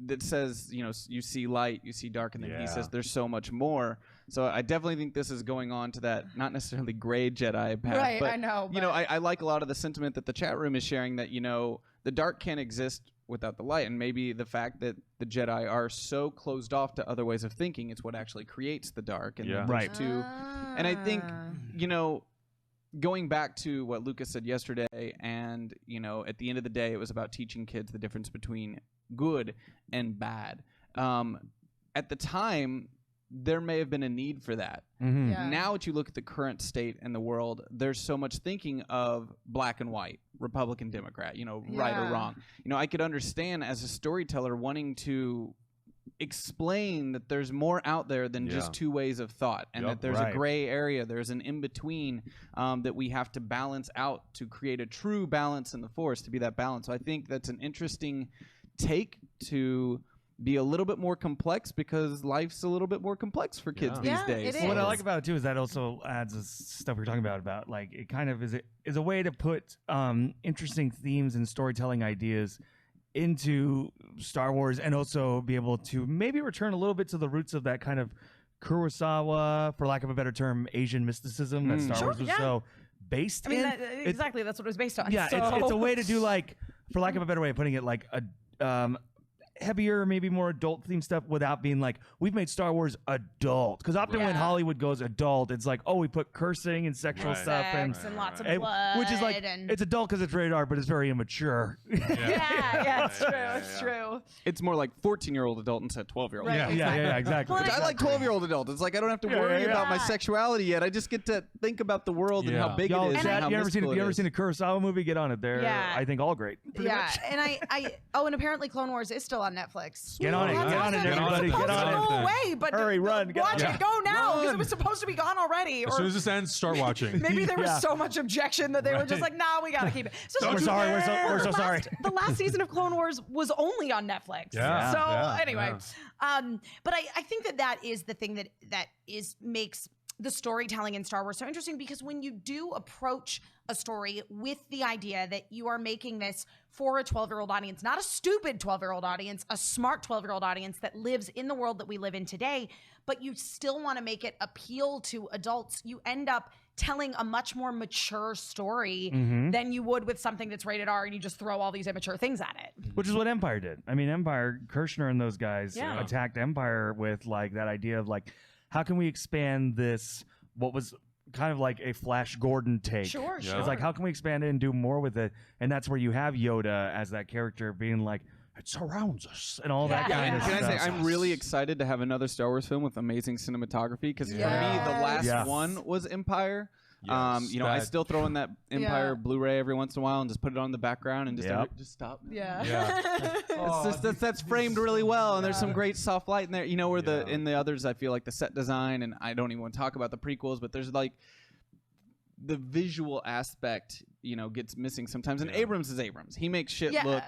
that says, you see light, you see dark, and then he says there's so much more. So I definitely think this is going on to that, not necessarily gray Jedi path. Right, but, I know. I like a lot of the sentiment that the chat room is sharing that, the dark can't exist without the light. And maybe the fact that the Jedi are so closed off to other ways of thinking, it's what actually creates the dark. And Right. And I think, going back to what Lucas said yesterday, and, at the end of the day, it was about teaching kids the difference between good and bad. At the time, there may have been a need for that. Mm-hmm. Yeah. Now, if you look at the current state in the world, there's so much thinking of black and white, Republican, Democrat, right or wrong. I could understand as a storyteller wanting to explain that there's more out there than just two ways of thought, and that there's a gray area, there's an in-between that we have to balance out to create a true balance in the Force, to be that balance. So I think that's an interesting take to be a little bit more complex, because life's a little bit more complex for kids these days. It is. What I like about it too is that also adds this stuff we were talking about like it kind of is a way to put interesting themes and storytelling ideas into Star Wars, and also be able to maybe return a little bit to the roots of that kind of Kurosawa, for lack of a better term, Asian mysticism that Star Wars was so based in. Exactly, that's what it was based on. Yeah, so. it's a way to do, like, for lack of a better way of putting it, like a heavier, maybe more adult themed stuff without being like, we've made Star Wars adult. Because often when Hollywood goes adult, it's like, oh, we put cursing and sexual stuff and lots of blood, which is like, it's adult because it's rated R, but it's very immature. Yeah, it's true. It's true. It's more like 14-year-old adult instead of 12-year-old. Right, Yeah, exactly. Which I like 12-year-old adult. It's like I don't have to worry about my sexuality yet. I just get to think about the world and how big it is. And how you ever mystical seen a Kurosawa movie? Get on it. They're, I think, all great. Yeah, and and apparently Clone Wars is still on Netflix. Get on it, everybody. Get on it. Go away, but hurry, run, watch it. Go now, because it was supposed to be gone already. As soon as this ends, start watching. Maybe there was so much objection that they were just like, "Nah, we gotta keep it." So we're sorry. We're so sorry. The last season of Clone Wars was only on Netflix. Yeah. So anyway, but I think that is the thing that makes the storytelling in Star Wars so interesting, because when you do approach a story with the idea that you are making this for a 12-year-old audience, not a stupid 12-year-old audience, a smart 12-year-old audience that lives in the world that we live in today, but you still want to make it appeal to adults, you end up telling a much more mature story than you would with something that's rated R and you just throw all these immature things at it. Which is what Empire did. I mean, Empire, Kirshner and those guys attacked Empire with like that idea of like, how can we expand this, what was kind of like a Flash Gordon take. Sure. It's like, how can we expand it and do more with it? And that's where you have Yoda as that character being like, it surrounds us and all that kind of stuff. Can I say, I'm really excited to have another Star Wars film with amazing cinematography, because for me, the last one was Empire. Yes, I still throw in that Empire Blu-ray every once in a while and just put it on the background and just stop. That's framed really well, and there's some great soft light in there. Where in the others, I feel like the set design, and I don't even want to talk about the prequels, but there's like the visual aspect, gets missing sometimes. And Abrams is Abrams. He makes shit look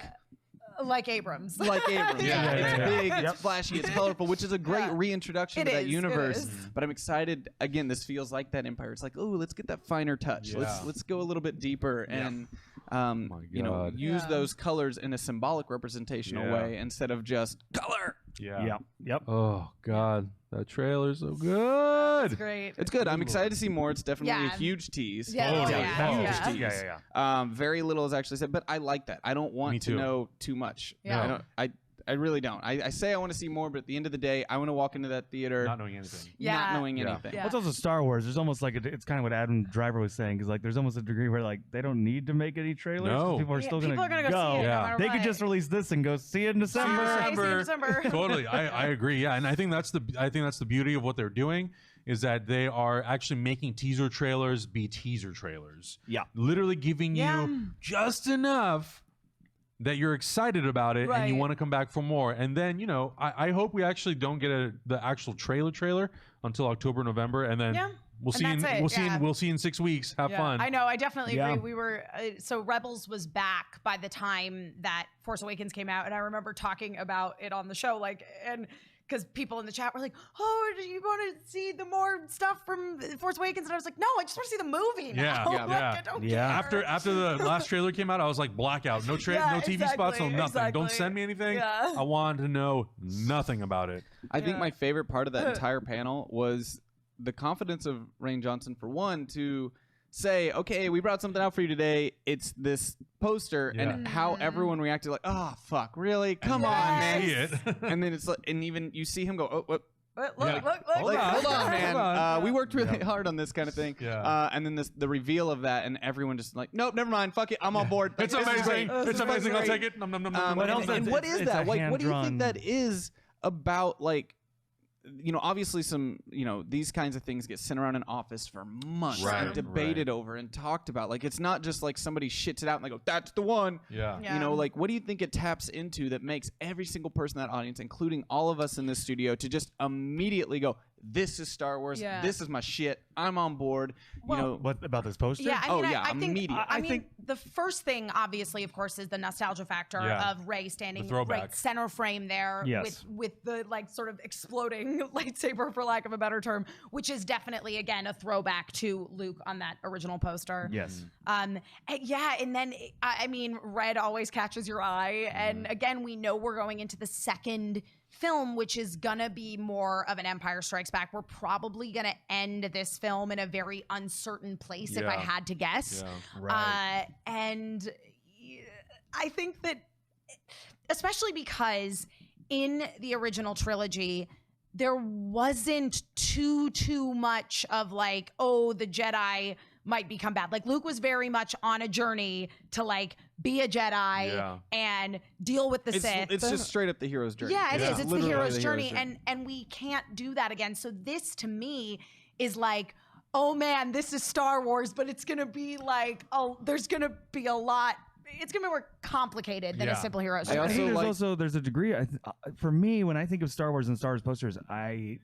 like Abrams. Like Abrams. It's big, it's flashy, it's colorful, which is a great reintroduction to that universe. But I'm excited. Again, this feels like that Empire. It's like, oh, let's get that finer touch. Let's go a little bit deeper and use those colors in a symbolic representational way instead of just color. Yep. Oh God, that trailer's so good. It's great. It's good. I'm excited to see more. It's definitely a huge tease. Huge tease. Very little is actually said, but I like that. I don't want to know too much. I really don't. I say I want to see more, but at the end of the day, I want to walk into that theater not knowing anything. Not knowing anything. Well, it's also Star Wars. There's almost like it's kind of what Adam Driver was saying, because like there's almost a degree where like they don't need to make any trailers. No. People are still gonna go see it no matter They what. could just release this and go see it in December. Totally, I agree. Yeah, and I think that's the beauty of what they're doing, is that they are actually making teaser trailers be teaser trailers. Yeah, literally giving you just enough that you're excited about it and you Right. want to come back for more. And then, you know, I hope we actually don't get the actual trailer until October, November, and then we'll see. And that's it, We'll see in 6 weeks. Have fun. I know. I definitely Yeah. agree. We were so Rebels was back by the time that Force Awakens came out, and I remember talking about it on the show, like, and because people in the chat were like, "Oh, do you want to see the more stuff from Force Awakens?" And I was like, "No, I just want to see the movie now." Yeah, Like, I don't care. After the last trailer came out, I was like, blackout. No no TV spots, no nothing. exactly. Don't send me anything. Yeah. I wanted to know nothing about it. I think my favorite part of that entire panel was the confidence of Rian Johnson, for one, to say, okay, we brought something out for you today. It's this poster, and how everyone reacted, like, oh, fuck, really? Come on, man. See it. And then it's like, and even you see him go, oh, what? Look, Hold on, man. Hold on. We worked really hard on this kind of thing. Yeah. And then the reveal of that, and everyone just like, nope, never mind. Fuck it. I'm on board. It's Like, this is amazing. great. It's This is amazing. I'll great. take it. Nom, nom, nom, nom, nom, And, nom. and what is it's that? a Like, what do you hand-drawn- think that is about, like, you know, obviously some, you know, these kinds of things get sent around an office for months Right, and debated over and talked about. Like, it's not just like somebody shits it out and they go, that's the one. Yeah. You know, like, what do you think it taps into that makes every single person in that audience, including all of us in this studio, to just immediately go, this is Star Wars. Yeah. This is my shit. I'm on board. Well- you know, What about this poster? Yeah, I mean, I think, immediate. I mean, the first thing, obviously, of course, is the nostalgia factor of Rey standing throwback. right center frame there Yes. with the like sort of exploding lightsaber, for lack of a better term, which is definitely again a throwback to Luke on that original poster. Yes. And then I mean, red always catches your eye, and again, we know we're going into the second film, which is gonna be more of an Empire Strikes Back. We're probably gonna end this film in a very uncertain place, if I Yeah. had to guess. Yeah. Right. And I think that, especially because in the original trilogy, there wasn't too much of like, oh, the Jedi might become bad. Like, Luke was very much on a journey to like be a Jedi and deal with the Sith. It's just straight up the hero's journey. Yeah, it is. It's the literally hero's journey, and we can't do that again. So this, to me, is like, oh man, this is Star Wars, but it's gonna be like, oh, there's gonna be a lot. It's gonna be more complicated than a simple hero's I journey. also There's a degree. For me, when I think of Star Wars and Star Wars posters, I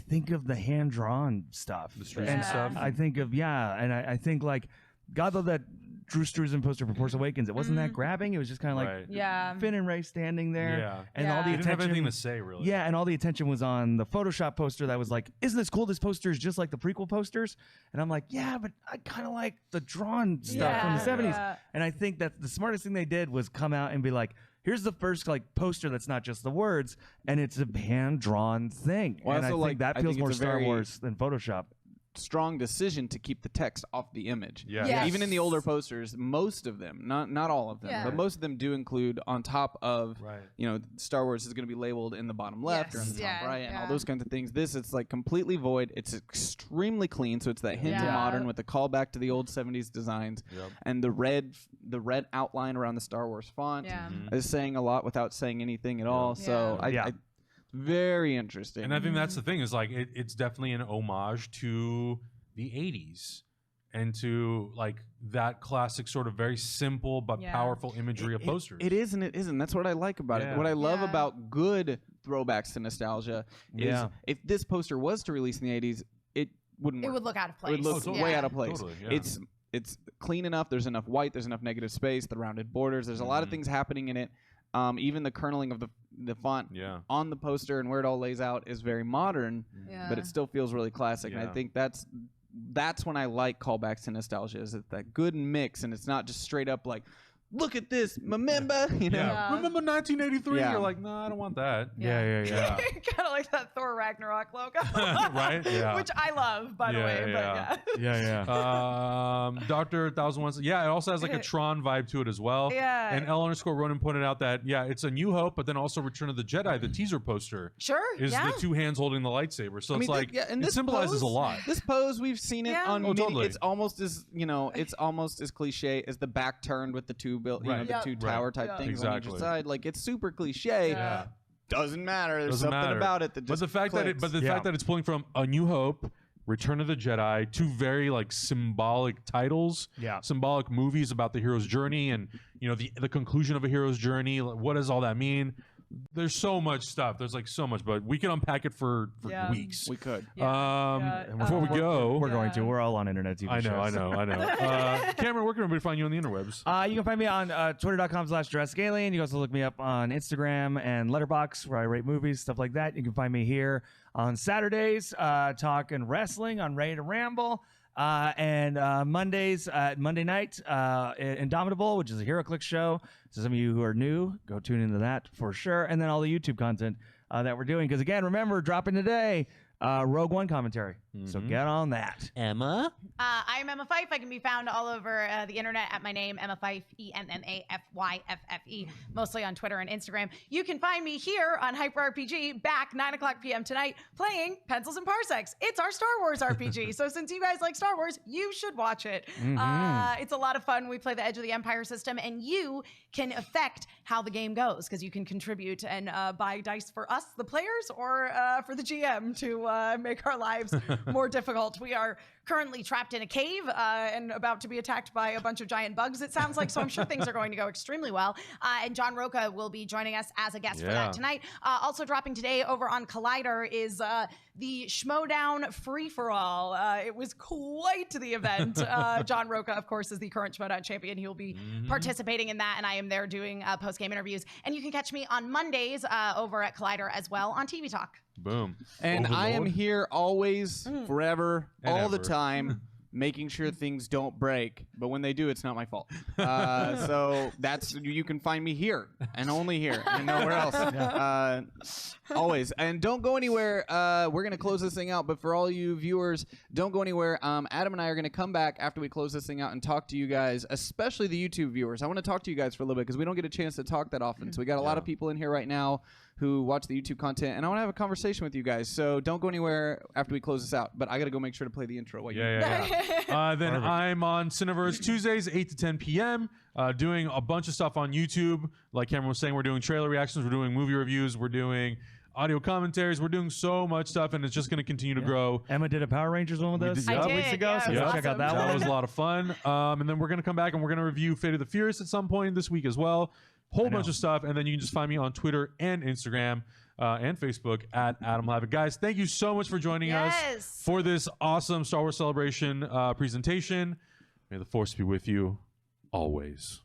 think of the hand drawn stuff, The streets and and stuff. I think of and I think like, God, though, that Drew Struzan poster for Force Awakens, it wasn't that grabbing. It was just kind of like Right. Finn and Rey standing there, and all the He didn't have attention. anything to say, really. Yeah, and all the attention was on the Photoshop poster that was like, isn't this cool? This poster is just like the prequel posters. And I'm like, yeah, but I kind of like the drawn stuff from the 70s. Yeah. And I think that the smartest thing they did was come out and be like, here's the first like poster that's not just the words, and it's a hand-drawn thing. Well, and I also, think like, that I feels think more it's a Star very- Wars than Photoshop. strong decision to keep the text off the image. Yeah. Yes. Even in the older posters, most of them, not all of them, Yeah. but most of them do include on top of, Right. you know, Star Wars is going to be labeled in the bottom left or in the Yes. top Yeah, right and all yeah. those kinds of things. This, it's like completely void. It's extremely clean, so it's that hint of Yeah. modern with the callback to the old 70s designs. Yep. And the red outline around the Star Wars font Yeah. is saying a lot without saying anything at all. So Yeah. I very interesting. And I think that's the thing is like it's definitely an homage to the 80s and to like that classic sort of very simple but powerful imagery of posters. It is and it isn't. That's what I like about it. What I love about good throwbacks to nostalgia is if this poster was to release in the 80s, it wouldn't It work. would look out of place. It would look way out of place. Totally, yeah. It's clean enough. There's enough white. There's enough negative space. The rounded borders. There's a lot of things happening in it. Even the kerneling of the font on the poster and where it all lays out is very modern, but it still feels really classic. And I think that's when I like callbacks to nostalgia. Is it that good mix, and it's not just straight up like, look at this, remember? You know? Remember 1983? Yeah. You're like, no, I don't want that. Yeah. Kind of like that Thor Ragnarok logo. Right? Yeah. Which I love, by the way. But Dr. 1001. Yeah, it also has like a Tron vibe to it as well. Yeah. And L_Ronan pointed out that it's a New Hope, but then also Return of the Jedi. The teaser poster is the two hands holding the lightsaber. So it's like and it this symbolizes a pose- lot. This pose, we've seen it on. Oh, many, totally. It's almost as it's almost as cliche as the back turned with the two Right. the two tower type things on Exactly. each side. Like it's super cliche. Doesn't matter. There's Doesn't something matter. about it that But just the fact that clicks. fact that it's pulling from A New Hope Return of the Jedi, two very like symbolic titles, symbolic movies about the hero's journey and the conclusion of a hero's journey. What does all that mean? There's so much stuff. There's like so much, but we can unpack it for weeks. We could. Before we go, we're going to. We're all on internet TV shows. I know. Cameron, where can everybody find you on the interwebs? You can find me on twitter.com/JurassicAlien. You can also look me up on Instagram and Letterboxd, where I rate movies, stuff like that. You can find me here on Saturdays, talking wrestling on Ready to Ramble. And Mondays, Monday night, Indomitable, which is a HeroClix show. So some of you who are new, go tune into that for sure. And then all the YouTube content that we're doing. Because again, remember, dropping today, Rogue One commentary. So get on that. Emma? I am Emma Fyffe. I can be found all over the internet at my name, Emma Fyffe, EMMAFYFFE, mostly on Twitter and Instagram. You can find me here on Hyper RPG, back 9:00 p.m. tonight, playing Pencils and Parsecs. It's our Star Wars RPG. So since you guys like Star Wars, you should watch it. It's a lot of fun. We play the Edge of the Empire system, and you can affect how the game goes because you can contribute and buy dice for us, the players, or for the GM to make our lives more difficult. We are currently trapped in a cave and about to be attacked by a bunch of giant bugs, it sounds like, so I'm sure things are going to go extremely well. And John Rocha will be joining us as a guest for that tonight. Also dropping today over on Collider is the Schmodown Free-for-All. It was quite the event. John Rocha, of course, is the current Schmodown champion. He will be participating in that, and I am there doing post-game interviews. And you can catch me on Mondays over at Collider as well on TV Talk. Boom. And Overlord. I am here always, forever, And all the ever. time, making sure things don't break. But when they do, it's not my fault. So you can find me here and only here and nowhere else. Always. And don't go anywhere. We're going to close this thing out. But for all you viewers, don't go anywhere. Adam and I are going to come back after we close this thing out and talk to you guys, especially the YouTube viewers. I want to talk to you guys for a little bit because we don't get a chance to talk that often. So we got a lot of people in here right now who watch the YouTube content, and I want to have a conversation with you guys. So don't go anywhere after we close this out. But I got to go make sure to play the intro. Then I'm on Cineverse Tuesdays, 8 to 10 p.m., doing a bunch of stuff on YouTube. Like Cameron was saying, we're doing trailer reactions, we're doing movie reviews, we're doing audio commentaries, we're doing so much stuff, and it's just going to continue to grow. Emma did a Power Rangers one with us a couple weeks ago, so go check out that one. That was a lot of fun. And then we're going to come back and we're going to review Fate of the Furious at some point this week as well. Whole bunch of stuff, and then you can just find me on Twitter and Instagram and Facebook at Adam Hlavac. Guys, thank you so much for joining us for this awesome Star Wars Celebration presentation. May the Force be with you always.